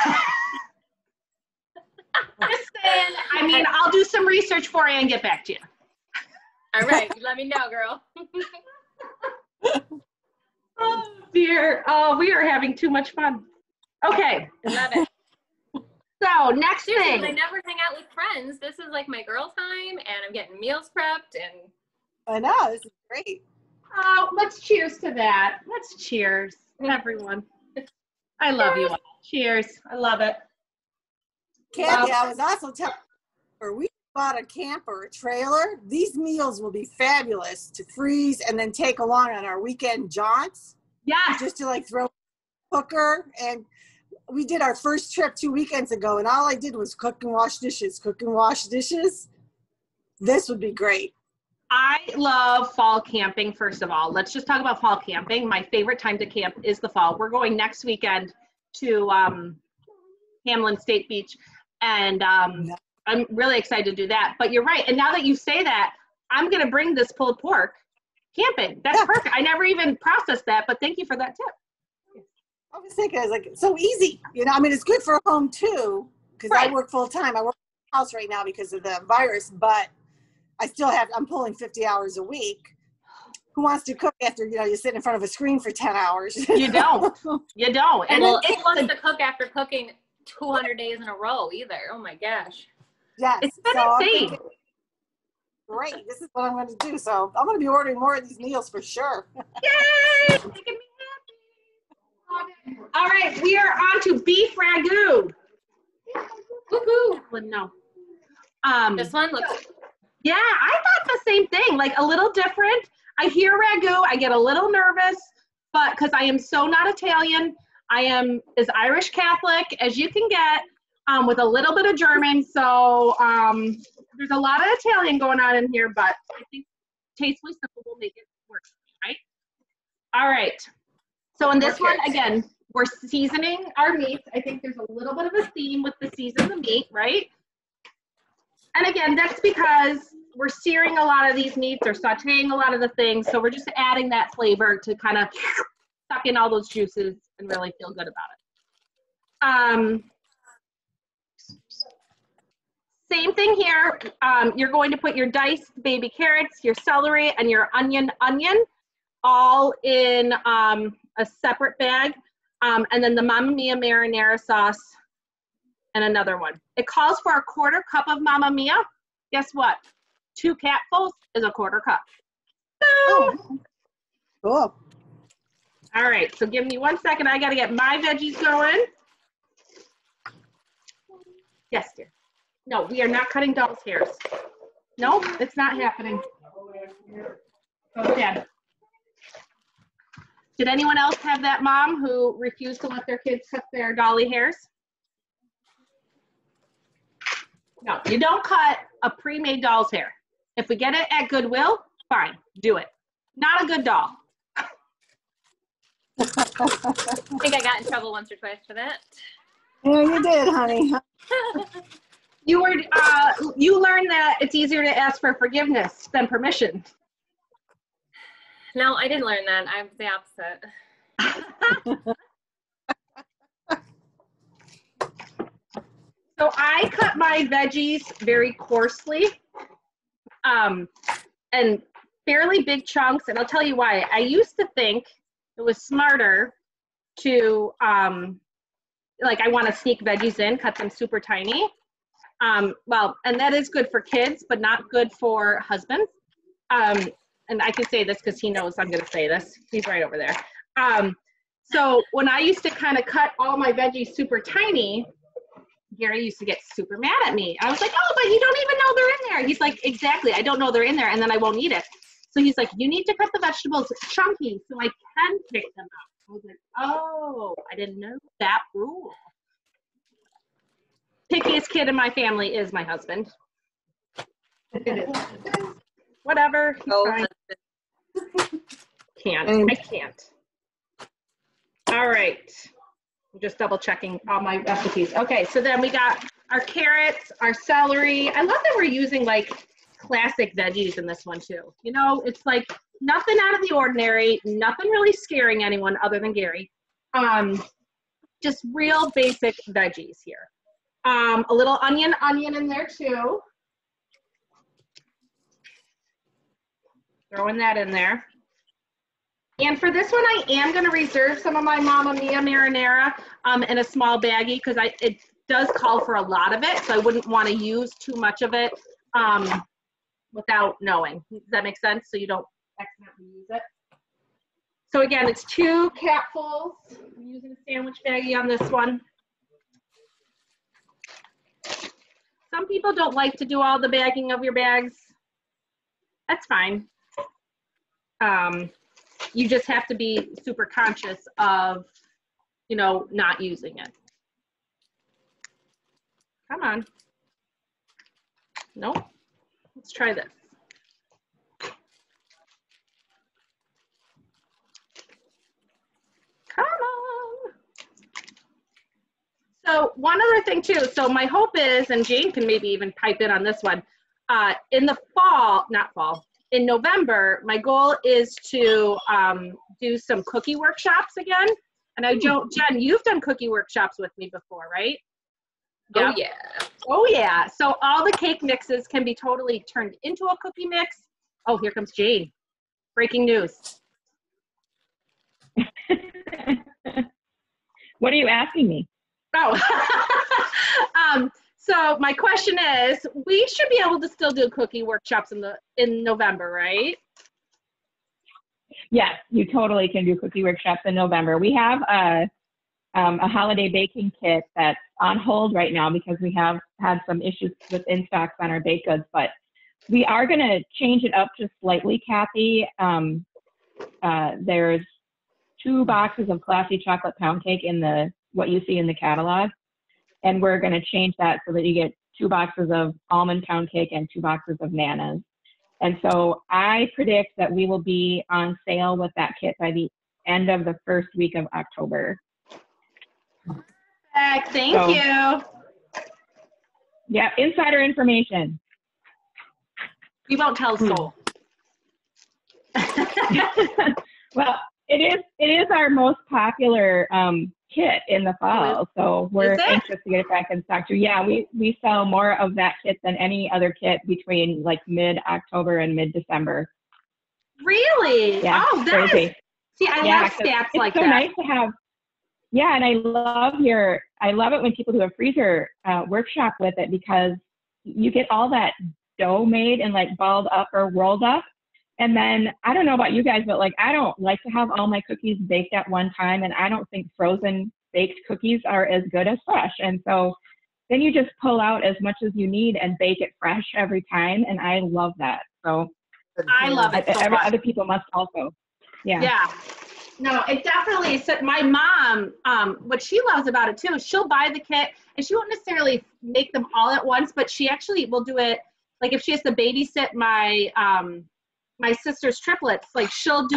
Just saying, I mean, I'll do some research for you and get back to you. All right, let me know, girl. Oh, dear. Oh, we are having too much fun. Okay. Love it. So, next Seriously, thing. I never hang out with friends. This is like my girl time, and I'm getting meals prepped, and I know, this is great. Oh, let's cheers to that. Let's cheers, everyone. I love you all. Cheers. I love it. Kathy, I was also telling her, we bought a camper, a trailer. These meals will be fabulous to freeze and then take along on our weekend jaunts. Yes. Just to like throw in the cooker. And we did our first trip 2 weekends ago, and all I did was cook and wash dishes, cook and wash dishes. This would be great. I love fall camping, first of all. Let's just talk about fall camping. My favorite time to camp is the fall. We're going next weekend to Hamlin State Beach, and I'm really excited to do that. But you're right. And now that you say that, I'm going to bring this pulled pork camping. That's perfect. I never even processed that, but thank you for that tip. I was thinking, I was like, so easy. You know, I mean, it's good for home too, because I work full time. I work in the house right now because of the virus, but I still I'm pulling 50 hours a week. Who wants to cook after, you know, you sit in front of a screen for 10 hours? You don't. You don't. And well, who wants to cook after cooking 200 days in a row either? Oh my gosh. Yes. It's been insane. Great. This is what I'm going to do. So I'm going to be ordering more of these meals for sure. Yay! Making me happy. All right, we are on to beef ragu. Woohoo! No. This one looks. Yeah, I thought the same thing. Like a little different. I hear ragu, I get a little nervous, but because I am so not Italian, I am as Irish Catholic as you can get, with a little bit of German. So there's a lot of Italian going on in here, but I think Tastefully Simple will make it work, right? All right. So in this one, again, we're seasoning our meats. I think there's a little bit of a theme with the season the meat, right? And again, that's because we're searing a lot of these meats or sauteing a lot of the things. So we're just adding that flavor to kind of suck in all those juices and really feel good about it. Same thing here. You're going to put your diced baby carrots, your celery, and your onion all in a separate bag. And then the Mamma Mia marinara sauce and another one. It calls for a 1/4 cup of Mamma Mia. Guess what? 2 capfuls is a 1/4 cup. Oh, cool. All right, so give me 1 second. I got to get my veggies going. Yes, dear. No, we are not cutting doll's hairs. No, it's not happening. Okay. Did anyone else have that mom who refused to let their kids cut their dolly hairs? No, you don't cut a pre-made doll's hair. If we get it at Goodwill, fine, do it. Not a good doll. I think I got in trouble once or twice for that. Yeah, you did, honey. You learned that it's easier to ask for forgiveness than permission. No, I didn't learn that. I'm the opposite. So I cut my veggies very coarsely, and fairly big chunks, and I'll tell you why. I used to think it was smarter to, like I want to sneak veggies in, cut them super tiny. Well, and that is good for kids, but not good for husbands. And I can say this because he knows I'm going to say this. He's right over there. So when I used to kind of cut all my veggies super tiny, Gary used to get super mad at me. I was like, oh, but you don't even know they're in there. He's like, exactly. I don't know they're in there, and then I won't eat it. So he's like, you need to cut the vegetables chunky so I can pick them up. I was like, oh, I didn't know that rule. Pickiest kid in my family is my husband. It is. Whatever. He's fine. I can't. All right. I'm just double checking all my recipes. Okay, so then we got our carrots, our celery. I love that we're using like classic veggies in this one too. You know, it's like nothing out of the ordinary, nothing really scaring anyone other than Gary. Just real basic veggies here. A little onion in there too. Throwing that in there. And for this one, I am going to reserve some of my Mamma Mia marinara in a small baggie because it does call for a lot of it, so I wouldn't want to use too much of it without knowing. Does that make sense? So you don't accidentally use it. So again, it's 2 capfuls. I'm using a sandwich baggie on this one. Some people don't like to do all the bagging of your bags. That's fine. You just have to be super conscious of, you know, not using it. Come on. Nope. Let's try this. Come on. So one other thing too, so my hope is, and Jane can maybe even pipe in on this one, in the fall, not fall, in November, my goal is to do some cookie workshops again. And I don't, Jen, you've done cookie workshops with me before, right? Oh, yeah. Oh, yeah. So all the cake mixes can be totally turned into a cookie mix. Oh, here comes Jane. Breaking news. What are you asking me? Oh, so my question is, we should be able to still do cookie workshops in November, right? Yes, you totally can do cookie workshops in November. We have a holiday baking kit that's on hold right now because we have had some issues with in-stocks on our baked goods, but we are going to change it up just slightly, Kathy. There's 2 boxes of classy chocolate pound cake in what you see in the catalog, and we're going to change that so that you get 2 boxes of almond pound cake and 2 boxes of Nana's. And so I predict that we will be on sale with that kit by the end of the first week of October. Thank you. Yeah, insider information. We won't tell a soul. Well, it is our most popular kit in the fall, so we're anxious to get it back in stock too. Yeah, we sell more of that kit than any other kit between like mid-October and mid-December. Really? Yeah, oh, that's crazy. See, I love stats like that. It's so nice to have. Yeah, and I love it when people do a freezer workshop with it, because you get all that dough made and like balled up or rolled up. And then I don't know about you guys, but like I don't like to have all my cookies baked at one time, and I don't think frozen baked cookies are as good as fresh. And so then you just pull out as much as you need and bake it fresh every time, and I love that. So I love it so much. Other people must also. Yeah. Yeah. No, it definitely is. My mom, what she loves about it too, is she'll buy the kit and she won't necessarily make them all at once, but she actually will do it. Like if she has to babysit my sister's triplets, like she'll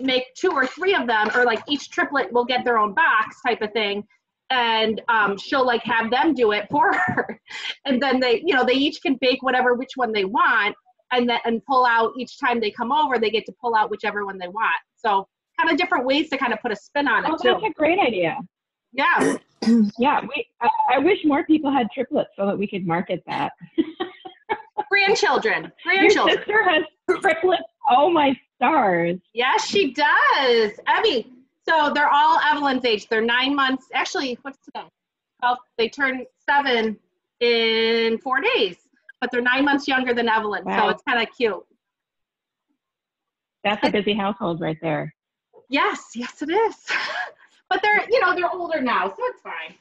make 2 or 3 of them, or like each triplet will get their own box type of thing. And she'll like have them do it for her. And then they each can bake which one they want, and pull out each time they come over, they get to pull out whichever one they want. So kind of different ways to kind of put a spin on it too. That's a great idea. Yeah. Yeah, I wish more people had triplets so that we could market that. Grandchildren. Your sister has triplets. Oh my stars. Yes, she does. Evie. So they're all Evelyn's age. They're 9 months. Actually, what's today? Well, they turn 7 in 4 days, but they're 9 months younger than Evelyn. Wow. So it's kind of cute. That's a busy household right there. Yes, it is. But they're older now, so it's fine.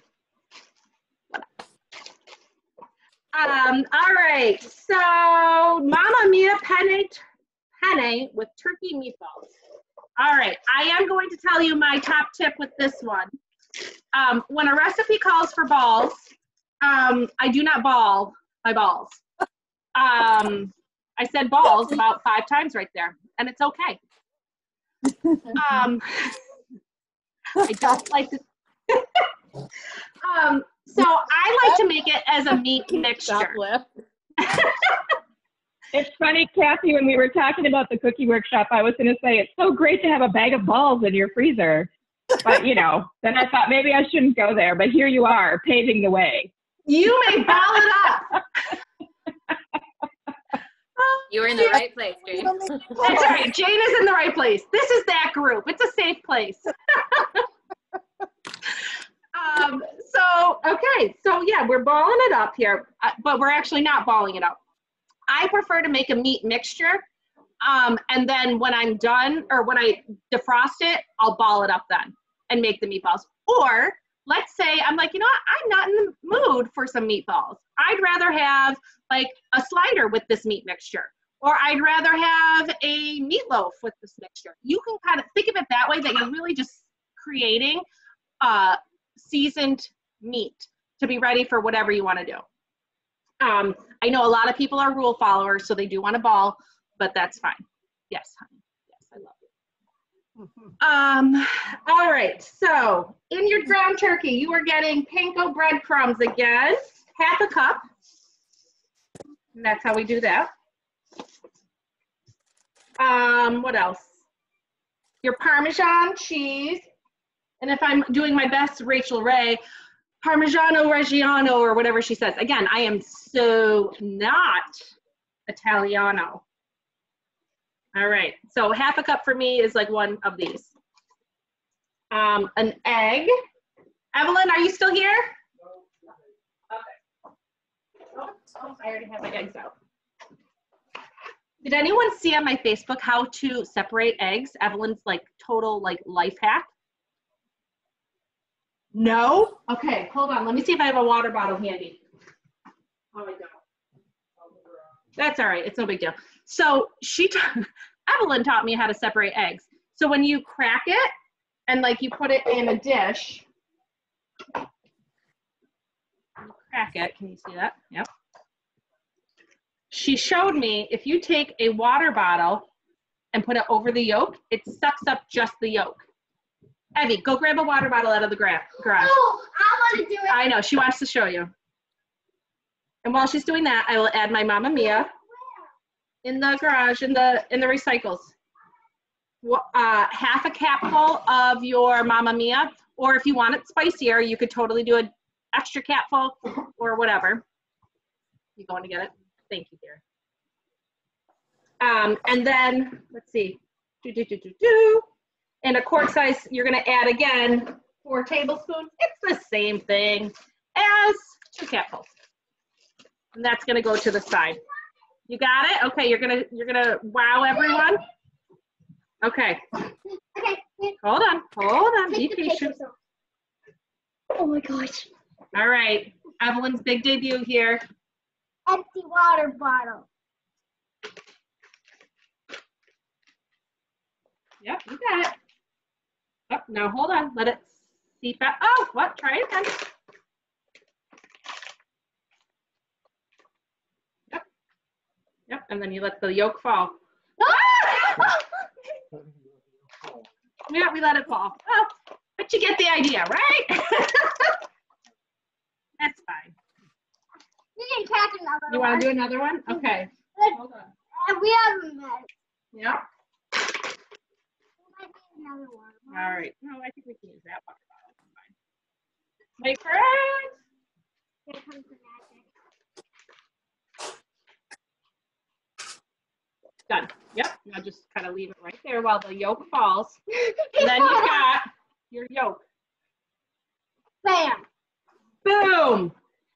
All right. So Mamma Mia penne with turkey meatballs. All right. I am going to tell you my top tip with this one. When a recipe calls for balls, I do not ball my balls. I said balls about 5 times right there, and it's okay. I don't like to. So I like to make it as a meat mixture. It's funny, Kathy, when we were talking about the cookie workshop, I was going to say, it's so great to have a bag of balls in your freezer. But, then I thought maybe I shouldn't go there. But here you are, paving the way. You may ball it up. You were in the right place, Jane. That's right. Jane is in the right place. This is that group. It's a safe place. So yeah, we're balling it up here, but we're actually not balling it up. I prefer to make a meat mixture, and then when I'm done, or when I defrost it, I'll ball it up then and make the meatballs. Or let's say I'm like, I'm not in the mood for some meatballs. I'd rather have like a slider with this meat mixture, or I'd rather have a meatloaf with this mixture. You can kind of think of it that way, that you're really just creating seasoned meat to be ready for whatever you want to do. I know a lot of people are rule followers, so they do want a ball, but that's fine. Yes, honey. Yes, I love you. All right, so in your ground turkey, you are getting panko breadcrumbs again, half a cup. And that's how we do that. What else? Your Parmesan cheese. And if I'm doing my best, Rachel Ray, Parmigiano Reggiano or whatever she says. Again, I am so not Italiano. All right, so half a cup for me is like one of these. An egg. Evelyn, are you still here? Okay. Oh, I already have my eggs out. Did anyone see on my Facebook how to separate eggs? Evelyn's like total like life hack. No? Okay, hold on. Let me see if I have a water bottle handy. Oh my God. That's all right. It's no big deal. So Evelyn taught me how to separate eggs. So when you crack it and like you put it in a dish, crack it. Can you see that? Yep. She showed me if you take a water bottle and put it over the yolk, it sucks up just the yolk. Evie, go grab a water bottle out of the garage. Oh, I want to do it. I know, she wants to show you. And while she's doing that, I will add my Mamma Mia in the garage, in the recycles. Half a capful of your Mamma Mia, or if you want it spicier, you could totally do an extra capful or whatever. You going to get it? Thank you, dear. And then, let's see. And a quart size, you're gonna add again 4 tablespoons. It's the same thing as 2 capfuls. And that's gonna go to the side. You got it? Okay, you're gonna wow everyone. Okay. Okay. Hold on, be patient. Oh my gosh. All right, Evelyn's big debut here. Empty water bottle. Yep, you got it. Oh, now hold on, let it seep out. Oh, what? Try it again. Yep. Yep, and then you let the yolk fall. Yeah, we let it fall. Oh, but you get the idea, right? That's fine. We can crack another one. You want to do another one? Okay. Hold on. And we haven't met. Yep. Another one. All right. No, I think we can use that water bottle. Fine. My friends. Here comes the magic. Done. Yep. Now just kind of leave it right there while the yolk falls. And then you've got your yolk. Bam. Boom.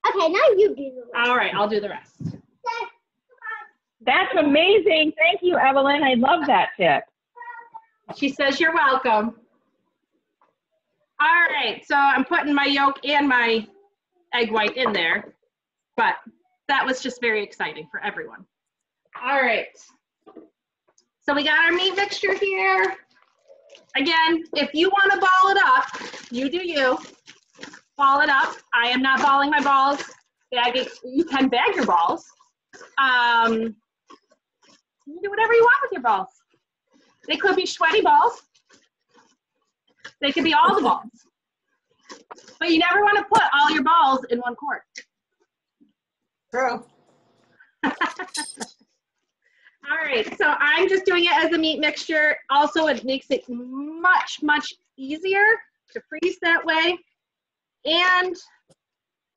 Okay, now you do the rest. All right. I'll do the rest. That's amazing. Thank you, Evelyn. I love that tip. She says you're welcome. All right. So I'm putting my yolk and my egg white in there. But that was just very exciting for everyone. All right. So we got our meat mixture here. Again, if you want to ball it up, you do you. Ball it up. I am not balling my balls. You can bag your balls. You can do whatever you want with your balls. They could be sweaty balls. They could be all the balls. But you never want to put all your balls in one quart. True. All right, so I'm just doing it as a meat mixture. Also, it makes it much, much easier to freeze that way. And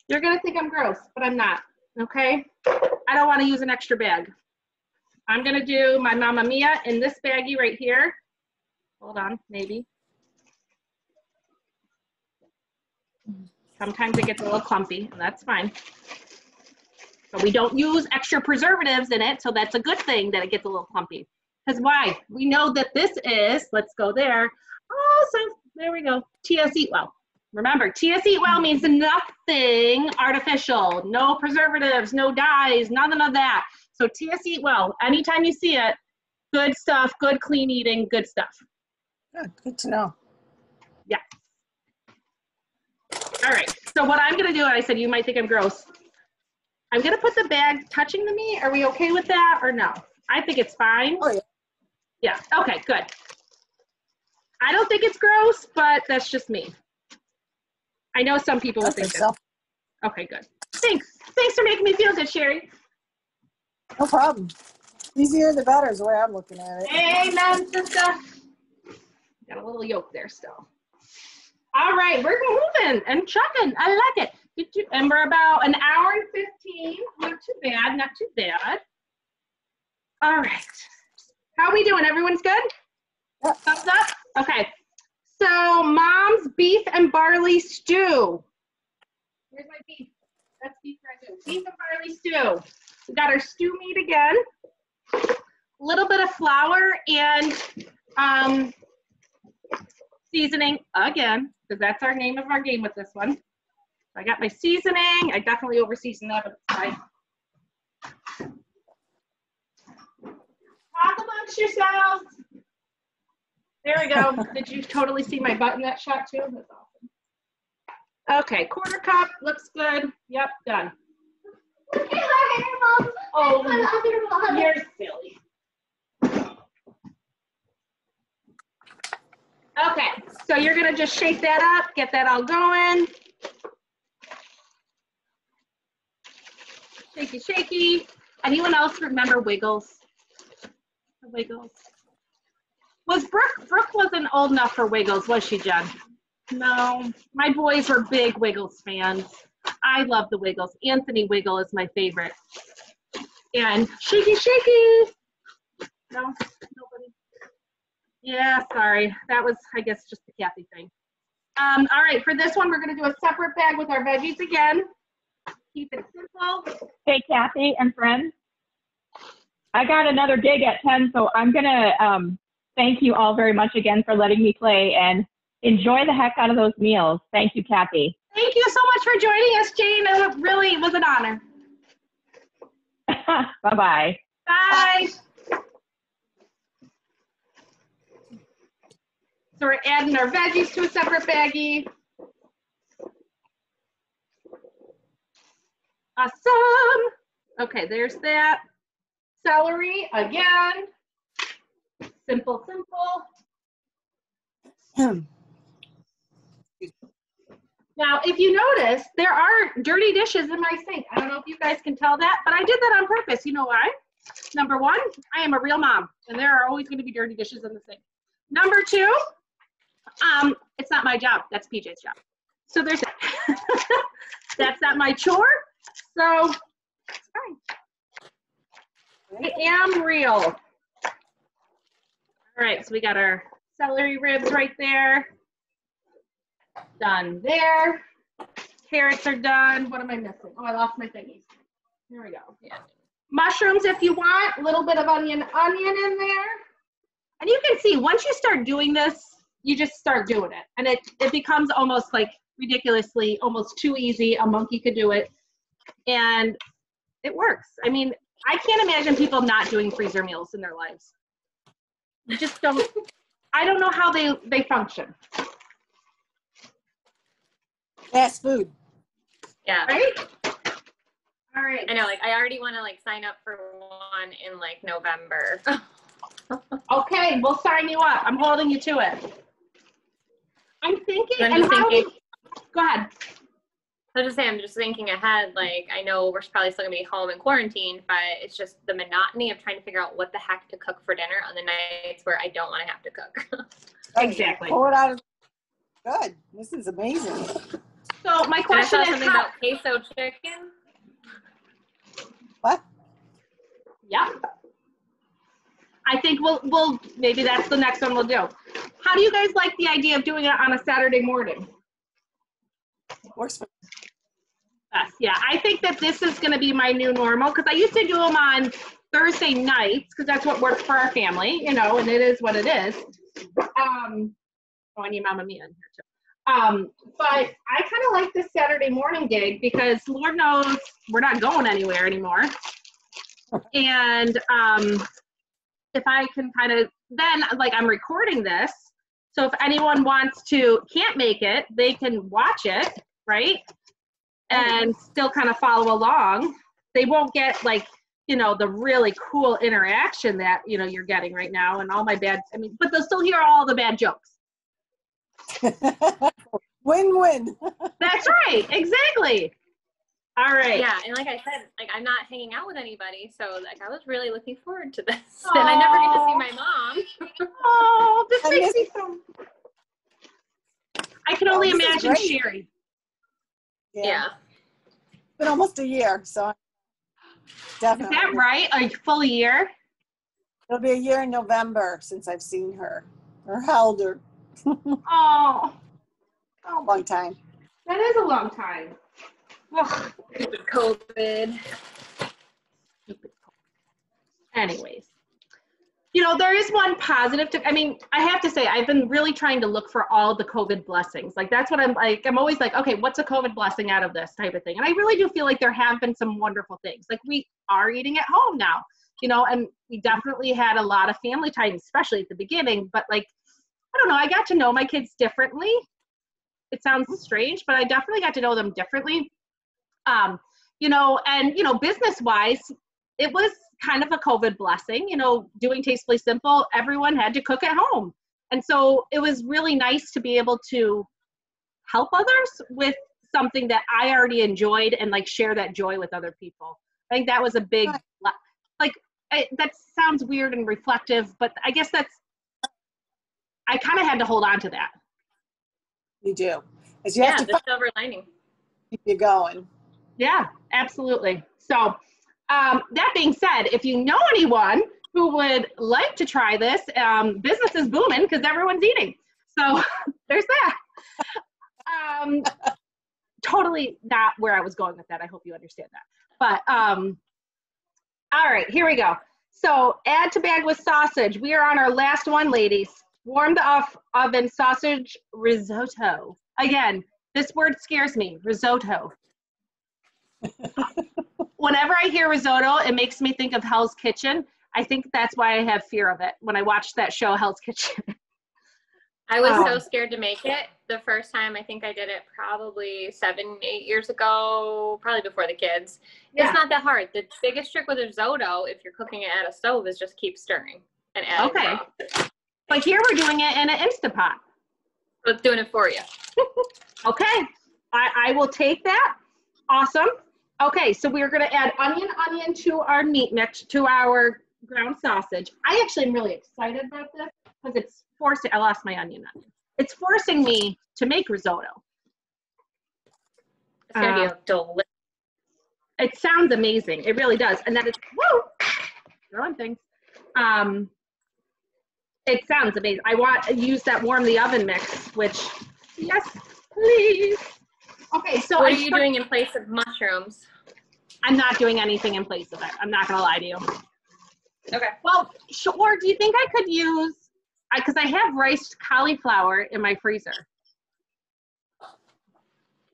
you're gonna think I'm gross, but I'm not, okay? I don't wanna use an extra bag. I'm gonna do my Mamma Mia in this baggie right here. Hold on, maybe. Sometimes it gets a little clumpy, and that's fine. But we don't use extra preservatives in it, so that's a good thing that it gets a little clumpy. Because why? We know that this is, let's go there. Oh, so there we go, TS Eat Well. Remember, TS Eat Well means nothing artificial, no preservatives, no dyes, none of that. So TS Eat Well, anytime you see it, good stuff, good clean eating, good stuff. Good to know. Yeah. All right, So what I'm gonna do, and I said you might think I'm gross, I'm gonna put the bag touching the meat. Are we okay with that or no? I think it's fine. Oh, yeah. Yeah, okay, good. I don't think it's gross, but that's just me. I know some people will think that. Okay, good. Thanks. Thanks for making me feel good, Sherry. No problem. Easier the better is the way I'm looking at it. Amen, sister. Got a little yolk there still. All right, we're moving and chugging. I like it. And we're about an hour and 15. Not too bad, not too bad. All right. How are we doing? Everyone's good? Yep. Thumbs up? Okay. So, Mom's beef and barley stew. Where's my beef? That's beef ragu. Beef and barley stew. We got our stew meat again. A little bit of flour and seasoning again, because that's our name of our game with this one. I got my seasoning. I definitely over-seasoned that, but it's fine. Talk amongst yourselves. There we go. Did you totally see my butt in that shot too? That's awesome. Okay, quarter cup. Looks good. Yep, done. Oh, you're silly. Okay, so you're gonna just shake that up, get that all going. Shaky, shaky. Anyone else remember Wiggles? The Wiggles. Was Brooke wasn't old enough for Wiggles, was she, Jen? No, my boys were big Wiggles fans. I love the Wiggles. Anthony Wiggle is my favorite. And shaky, shaky. No, nobody. Yeah, sorry. That was, I guess, just the Kathy thing. All right, for this one, we're going to do a separate bag with our veggies again. Keep it simple. Hey, Kathy and friends. I got another gig at 10, so I'm going to thank you all very much again for letting me play and enjoy the heck out of those meals. Thank you, Kathy. Thank you so much for joining us, Jane. It really was an honor. Bye-bye. Bye. So we're adding our veggies to a separate baggie. Awesome. Okay, there's that. Celery again. Simple, simple. Now, if you notice, there are dirty dishes in my sink. I don't know if you guys can tell that, but I did that on purpose. You know why? Number one, I am a real mom, and there are always going to be dirty dishes in the sink. Number two, it's not my job. That's PJ's job. So there's that. That's not my chore. So it's fine. I am real. All right, so we got our celery ribs right there. Done there. Carrots are done. What am I missing? Oh, I lost my thingies. There we go. Yeah. Mushrooms if you want. A little bit of onion in there. And you can see once you start doing this, you just start doing it. And it becomes almost like ridiculously, almost too easy. A monkey could do it. And it works. I mean, I can't imagine people not doing freezer meals in their lives. You just don't. I don't know how they function. Fast food. Yeah. Right? All right. I know, like, I already want to, like, sign up for one in, like, November. Okay, we'll sign you up. I'm holding you to it. I'm thinking, go ahead. I was just saying, I'm just thinking ahead, like, I know we're probably still going to be home in quarantine, but it's just the monotony of trying to figure out what the heck to cook for dinner on the nights where I don't want to have to cook. Exactly. Pull it out of. Good. This is amazing. So my And I question saw is something about queso chicken. What? Yeah. I think we'll maybe that's the next one we'll do. How do you guys like the idea of doing it on a Saturday morning? Works for me. Yes, yeah. I think that this is going to be my new normal because I used to do them on Thursday nights because that's what works for our family, you know, and it is what it is. Oh, I need Mama Mia in here too. But I kind of like this Saturday morning gig because Lord knows we're not going anywhere anymore. And if I can kind of, then like I'm recording this. So if anyone can't make it, they can watch it, right? and still kind of follow along. They won't get like, you know, the really cool interaction that, you know, you're getting right now and all my bad, I mean, but they'll still hear all the bad jokes. Win-win. That's right. Exactly. All right. Yeah, and like I said, like I'm not hanging out with anybody, so like I was really looking forward to this. And I never get to see my mom. Oh, this I makes miss- me so. I can only this is imagine great. Sherry. Yeah. It's been almost a year, so Is definitely. that right? A full year? It'll be a year in November since I've seen her or held her. Oh. Oh, Long time. that is a long time. Ugh. Stupid COVID. Anyways, you know, there is one positive I mean, I have to say, I've been really trying to look for all the COVID blessings. Like, that's what I'm like. I'm always like, okay, what's a COVID blessing out of this type of thing? And I really do feel like there have been some wonderful things. Like, we are eating at home now, you know, and we definitely had a lot of family time, especially at the beginning. But like, I don't know, I got to know my kids differently. It sounds strange, but I definitely got to know them differently. You know, and, you know, business-wise, it was kind of a COVID blessing, you know, doing Tastefully Simple, everyone had to cook at home. And so it was really nice to be able to help others with something that I already enjoyed and like share that joy with other people. I think that was a big, like, that sounds weird and reflective, but I guess I kind of had to hold on to that. You do. Because you have to the silver lining. keep you going. Yeah, absolutely. So that being said, if you know anyone who would like to try this, business is booming because everyone's eating. So there's that. Totally not where I was going with that. I hope you understand that. But all right, here we go. So add to bag with sausage. We are on our last one, ladies. Warm the oven sausage risotto. Again, this word scares me, risotto. Whenever I hear risotto, it makes me think of Hell's Kitchen. I think that's why I have fear of it when I watched that show, Hell's Kitchen. I was so scared to make it the first time. I think I did it probably 7-8 years ago, probably before the kids. Yeah. It's not that hard. The biggest trick with risotto, if you're cooking it at a stove, is just keep stirring and adding Okay. broth. But here we're doing it in an Instapot. So it's doing it for you. Okay, I will take that. Awesome. Okay, so we're gonna add onion to our meat mix, to our ground sausage. I actually am really excited about this because it's forcing, I lost my onion. It's forcing me to make risotto. It's going to be delicious. It sounds amazing. It really does. And then it's, woo, throwing things. It sounds amazing. I want to use that warm the oven mix, which, yes, please. Okay, so What are you doing in place of mushrooms? I'm not doing anything in place of it. I'm not gonna lie to you. Okay. Well, sure. Do you think I could use, because I have riced cauliflower in my freezer.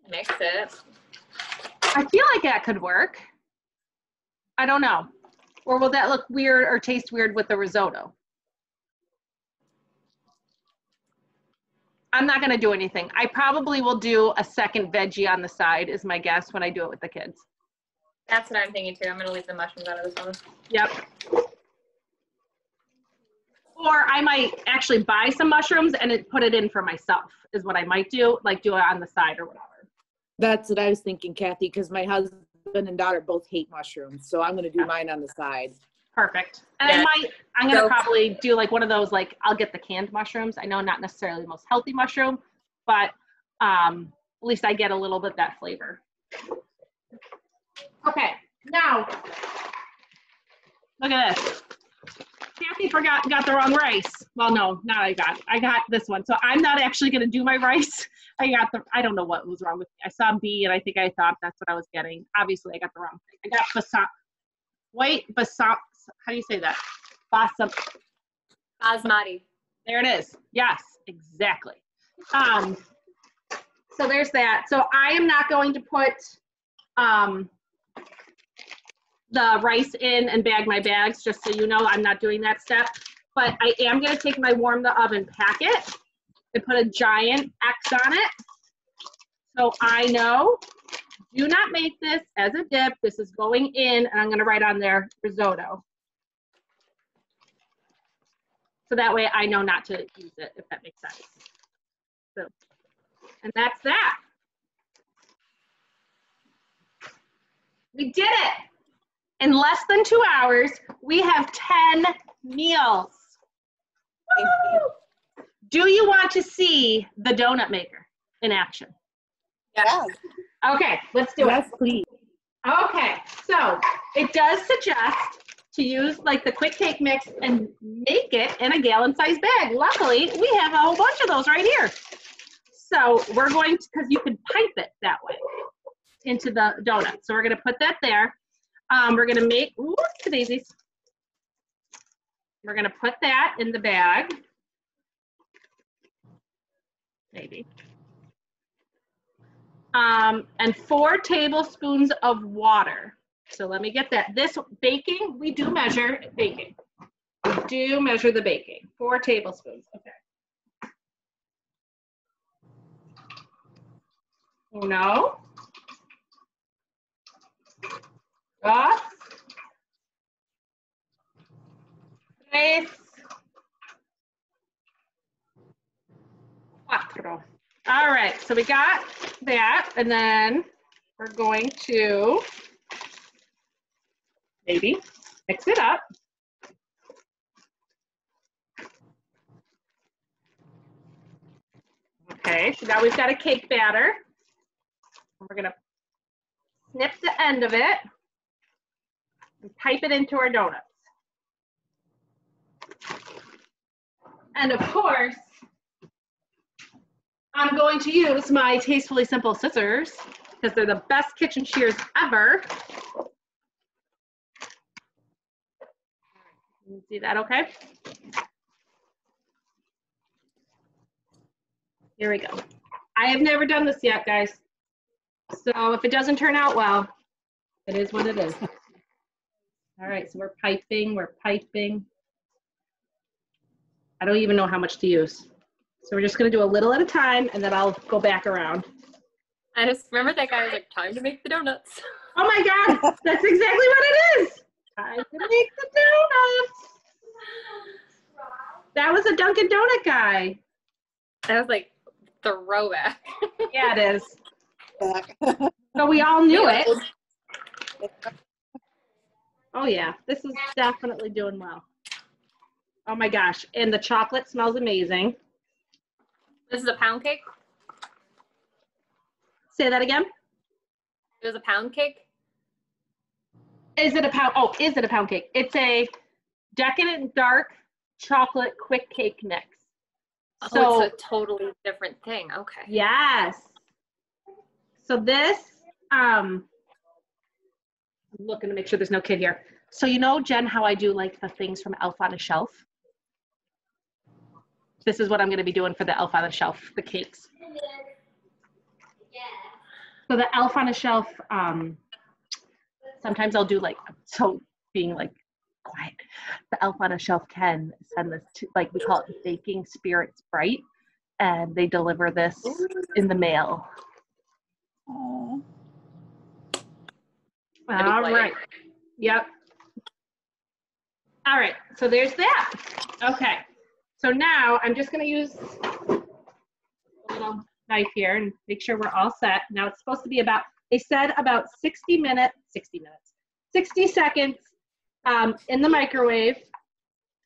Mix it. I feel like that could work. I don't know. Or will that look weird or taste weird with the risotto? I'm not gonna do anything. I probably will do a second veggie on the side is my guess when I do it with the kids. That's what I'm thinking too. I'm going to leave the mushrooms out of this one. Yep. Or I might actually buy some mushrooms and put it in for myself is what I might do, like do it on the side or whatever. That's what I was thinking, Kathy, because my husband and daughter both hate mushrooms. So I'm going to do mine on the side. Perfect. And Yeah. I'm going to probably do like one of those, like I'll get the canned mushrooms. I know not necessarily the most healthy mushroom, but at least I get a little bit that flavor. Okay, now, look at this. Kathy got the wrong rice. Well, no, not I got this one. So I'm not actually going to do my rice. I don't know what was wrong with me. I saw B and I think I thought that's what I was getting. Obviously, I got the wrong thing. I got basmati. How do you say that? Basmati. There it is. Yes, exactly. So there's that. So I am not going to put the rice in and bag my bags, just so you know, I'm not doing that step. But I am going to take my warm the oven packet and put a giant X on it. So I know Do not make this as a dip. This is going in, and I'm gonna write on there risotto. So that way I know not to use it, if that makes sense. So, and that's that. We did it. In less than 2 hours, we have 10 meals. Woo! Do you want to see the donut maker in action? Yes. Okay, let's do it. Yes, please. Okay, so it does suggest to use like the quick cake mix and make it in a gallon-sized bag. Luckily, we have a whole bunch of those right here. So we're going to, because you can pipe it that way into the donut. So we're gonna put that there. We're gonna make, ooh, daisies. We're gonna put that in the bag. Maybe. And 4 tablespoons of water. So let me get that. This baking, we do measure baking. We do measure the baking. 4 tablespoons. Okay. Uno. Dos. Tres. Cuatro. All right, so we got that, and then we're going to maybe mix it up. Okay, so now we've got a cake batter. We're gonna snip the end of it and pipe it into our donuts. And of course, I'm going to use my Tastefully Simple scissors because they're the best kitchen shears ever. You see that okay? Here we go. I have never done this yet, guys. So if it doesn't turn out well, it is what it is. All right, so we're piping. I don't even know how much to use. So we're just gonna do a little at a time, and then I'll go back around. I just remember that guy was like, time to make the donuts. Oh my God, that's exactly what it is. Time to make the donuts. That was a Dunkin' Donut guy. That was like throwback. Yeah, it is. So we all knew it. Oh yeah, this is definitely doing well. Oh my gosh, and the chocolate smells amazing. This is a pound cake? Say that again. It was a pound cake? Is it a pound? Oh, is it a pound cake? It's a decadent dark chocolate quick cake mix. Oh, So it's a totally different thing. Okay. yes. So this, I'm looking to make sure there's no kid here. So you know, Jen, how I do like the things from Elf on a Shelf? This is what I'm going to be doing for the Elf on a Shelf, the cakes. So the Elf on a Shelf, sometimes I'll do like, so being like quiet, the Elf on a Shelf can send this to, like we call it Baking Spirits Bright, and they deliver this in the mail. Oh. All right. Yep. All right, so there's that. Okay, so now I'm just gonna use a little knife here and make sure we're all set. Now it's supposed to be about, they said about 60 seconds in the microwave,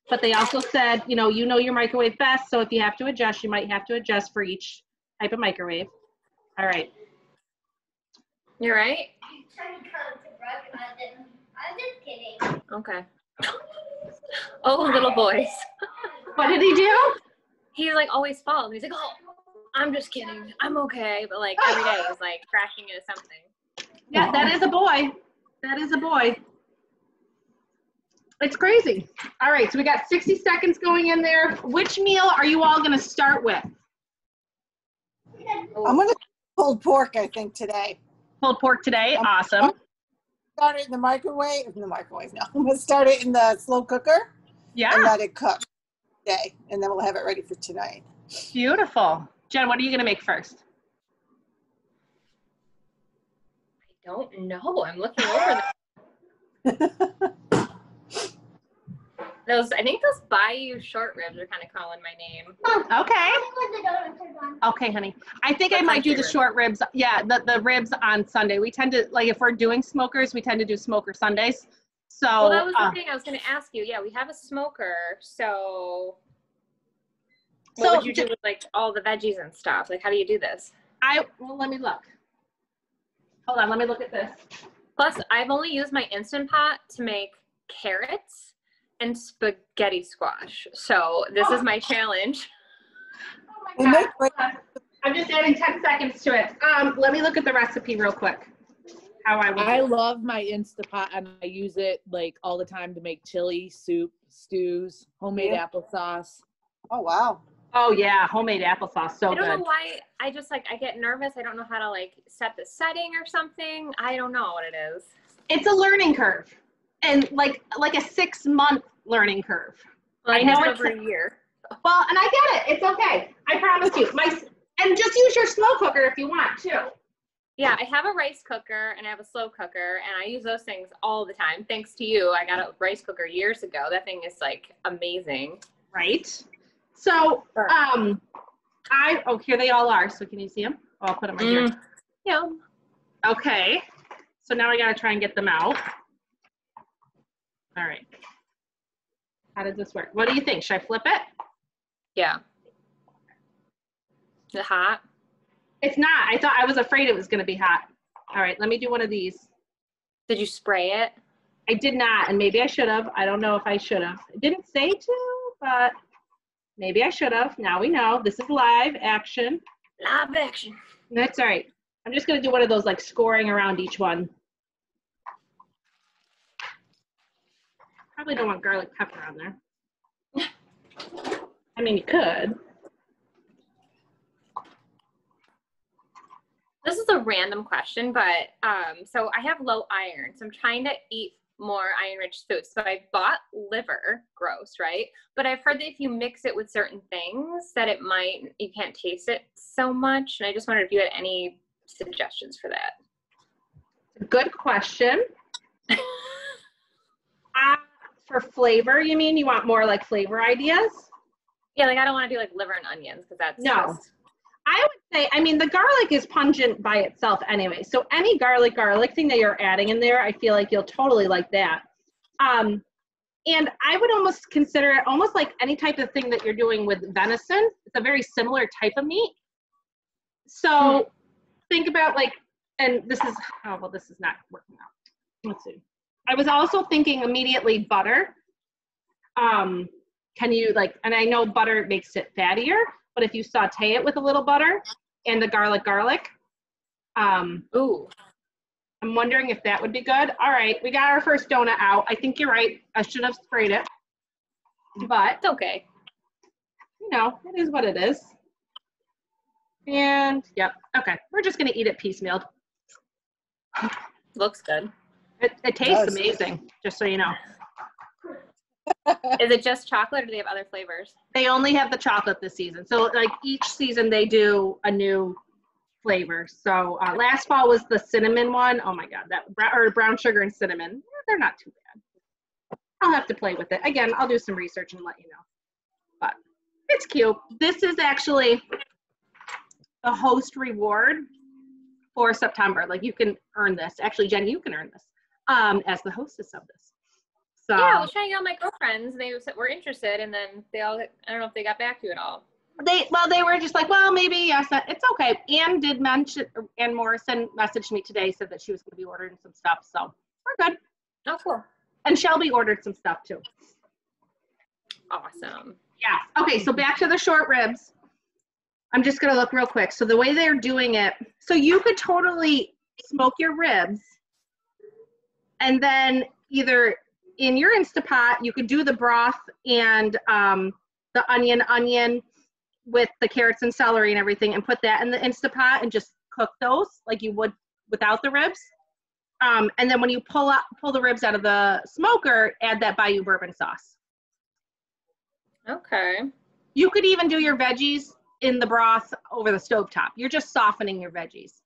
but they also said, you know your microwave best, so if you have to adjust, you might have to adjust for each type of microwave. All right. You're right? I'm just kidding. Okay. Oh, little boys. What did he do? He like always falls. He's like, oh, I'm just kidding. I'm okay. But like every day he's like crashing into something. Yeah, that is a boy. That is a boy. It's crazy. All right, so we got 60 seconds going in there. Which meal are you all gonna start with? I'm gonna pulled pork, I think, today. Pulled pork today, awesome. Start it in the microwave. No, I'm gonna start it in the slow cooker and Yeah, let it cook today, and then we'll have it ready for tonight. beautiful. Jen, what are you gonna make first? don't know. I'm looking over those. I think those Bayou short ribs are kind of calling my name. Okay. When the donuts are done. Okay, honey. I think I The might do country the ribs. short ribs. Yeah, the ribs on Sunday. We tend to, like, if we're doing smokers, we tend to do smoker Sundays. So, Well, that was the thing I was going to ask you. Yeah, we have a smoker, so what would you do with like all the veggies and stuff? Like, how do you do this? well, let me look. Hold on, let me look at this. Plus, I've only used my Instant Pot to make carrots and spaghetti squash. So this is my challenge. Oh They my make God. great- I'm just adding 10 seconds to it. Let me look at the recipe real quick. How I would. I love my Instapot, and I use it like all the time to make chili, soup, stews, homemade applesauce. Oh, wow. Oh yeah, homemade applesauce, so I don't good. know why. I just I get nervous. I don't know how to like set the setting or something. I don't know what it is. It's a learning curve, and like a 6-month learning curve. Well, I know it's it's over a year. Well, and I get it. It's okay. I promise you. And just use your slow cooker if you want too. Yeah, I have a rice cooker and I have a slow cooker, and I use those things all the time. Thanks to you, I got a rice cooker years ago. That thing is like amazing. Right. So, here they all are. So can you see them? Oh, I'll put them right here. Yeah. Okay. So now I got to try and get them out. All right. How does this work? What do you think? Should I flip it? Yeah. Is it hot? It's not. I was afraid it was going to be hot. All right. Let me do one of these. Did you spray it? I did not, and maybe I should have. I don't know if I should have. It didn't say to, but maybe I should have. Now we know. This is live action. Live action. That's all right. I'm just going to do one of those, like, scoring around each one. Probably don't want garlic pepper on there. I mean, you could. This is a random question, but so I have low iron, so I'm trying to eat more iron-rich foods. So I bought liver, gross, right? But I've heard that if you mix it with certain things, that you can't taste it so much. And I just wondered if you had any suggestions for that. Good question. For flavor, you mean? You want more like flavor ideas? Yeah, like I don't want to do like liver and onions because that's just... I would say, I mean, the garlic is pungent by itself anyway. So any garlic thing that you're adding in there, I feel like you'll totally like that. And I would almost consider it almost like any type of thing that you're doing with venison. It's a very similar type of meat. So think about like, and this is, oh, well, this is not working out. Let's see. I was also thinking immediately butter. Can you like, and I know butter makes it fattier, but if you saute it with a little butter and the garlic, Ooh. I'm wondering if that would be good. All right, we got our first donut out. I think you're right. I should have sprayed it, but It's okay. you know, it is what it is. And yep, okay, we're just gonna eat it piecemeal. Looks good. It tastes amazing, just so you know. Is it just chocolate or do they have other flavors? They only have the chocolate this season. So like each season they do a new flavor. So last fall was the cinnamon one. Oh my God, or brown sugar and cinnamon. They're not too bad. I'll have to play with it. Again, I'll do some research and let you know. But it's cute. This is actually a host reward for September. Like you can earn this. Actually, Jen, you can earn this as the hostess of this. So, yeah, I was trying to get all my girlfriends. They were interested, and then they all, I don't know if they got back to you at all. They were just like, well, maybe, yes, it's okay. Ann Morrison messaged me today, said that she was going to be ordering some stuff. So we're good. Oh, cool. And Shelby ordered some stuff too. Awesome. Yeah. Okay, so back to the short ribs. I'm just going to look real quick. So the way they're doing it, so you could totally smoke your ribs and then either in your Instapot, you could do the broth and the onion with the carrots and celery and everything and put that in the Instapot and just cook those like you would without the ribs. And then when you pull the ribs out of the smoker, add that Bayou bourbon sauce. Okay. You could even do your veggies in the broth over the stovetop. You're just softening your veggies.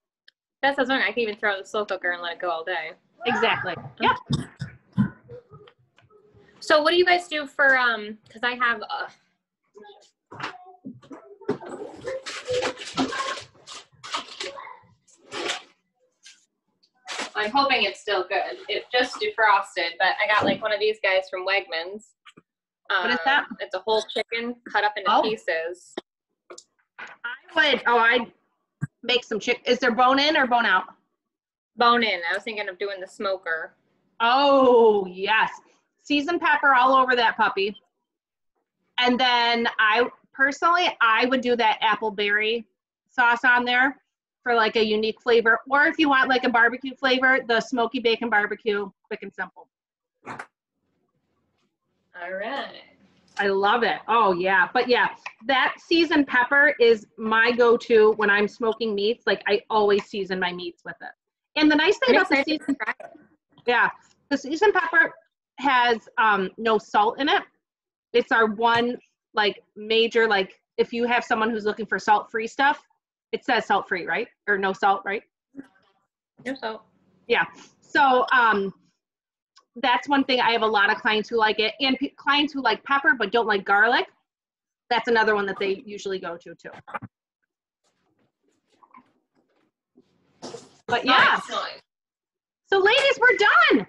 That's what I was wondering. I can even throw it in the slow cooker and let it go all day. Exactly. Yep. So what do you guys do for, because I have, I'm hoping it's still good. It just defrosted, but I got like one of these guys from Wegmans. What is that? It's a whole chicken cut up into pieces. I'd make some chicken. Is there bone in or bone out? Bone in. I was thinking of doing the smoker. Oh, yes. Seasoned pepper all over that puppy. And then I would do that appleberry sauce on there for like a unique flavor. Or if you want like a barbecue flavor, the smoky bacon barbecue, quick and simple. All right. I love it. Oh, yeah. But yeah, that seasoned pepper is my go-to when I'm smoking meats. Like I always season my meats with it. And the nice thing about the seasoned pepper, the seasoned pepper has no salt in it. It's our one like major, like if you have someone who's looking for salt-free stuff, it says salt-free, right? Or no salt, right? No salt. Yeah. So that's one thing. I have a lot of clients who like it, and clients who like pepper but don't like garlic. That's another one that they usually go to too. But yeah. Nice. So ladies, we're done.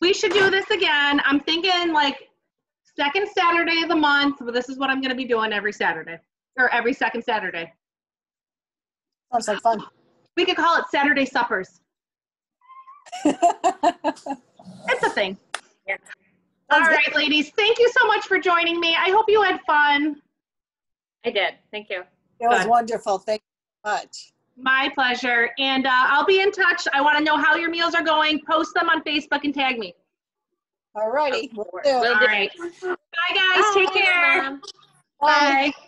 We should do this again. I'm thinking like second Saturday of the month. Well, this is what I'm going to be doing every Saturday or every second Saturday. Sounds like fun. We could call it Saturday suppers. It's a thing. Yeah. All right, ladies. Thank you so much for joining me. I hope you had fun. I did. Thank you. It was Good. wonderful. Thank you so much. My pleasure. And I'll be in touch. I want to know how your meals are going. Post them on Facebook and tag me. All righty. Will All right. Bye, guys. Take care. Mom. Bye. Bye.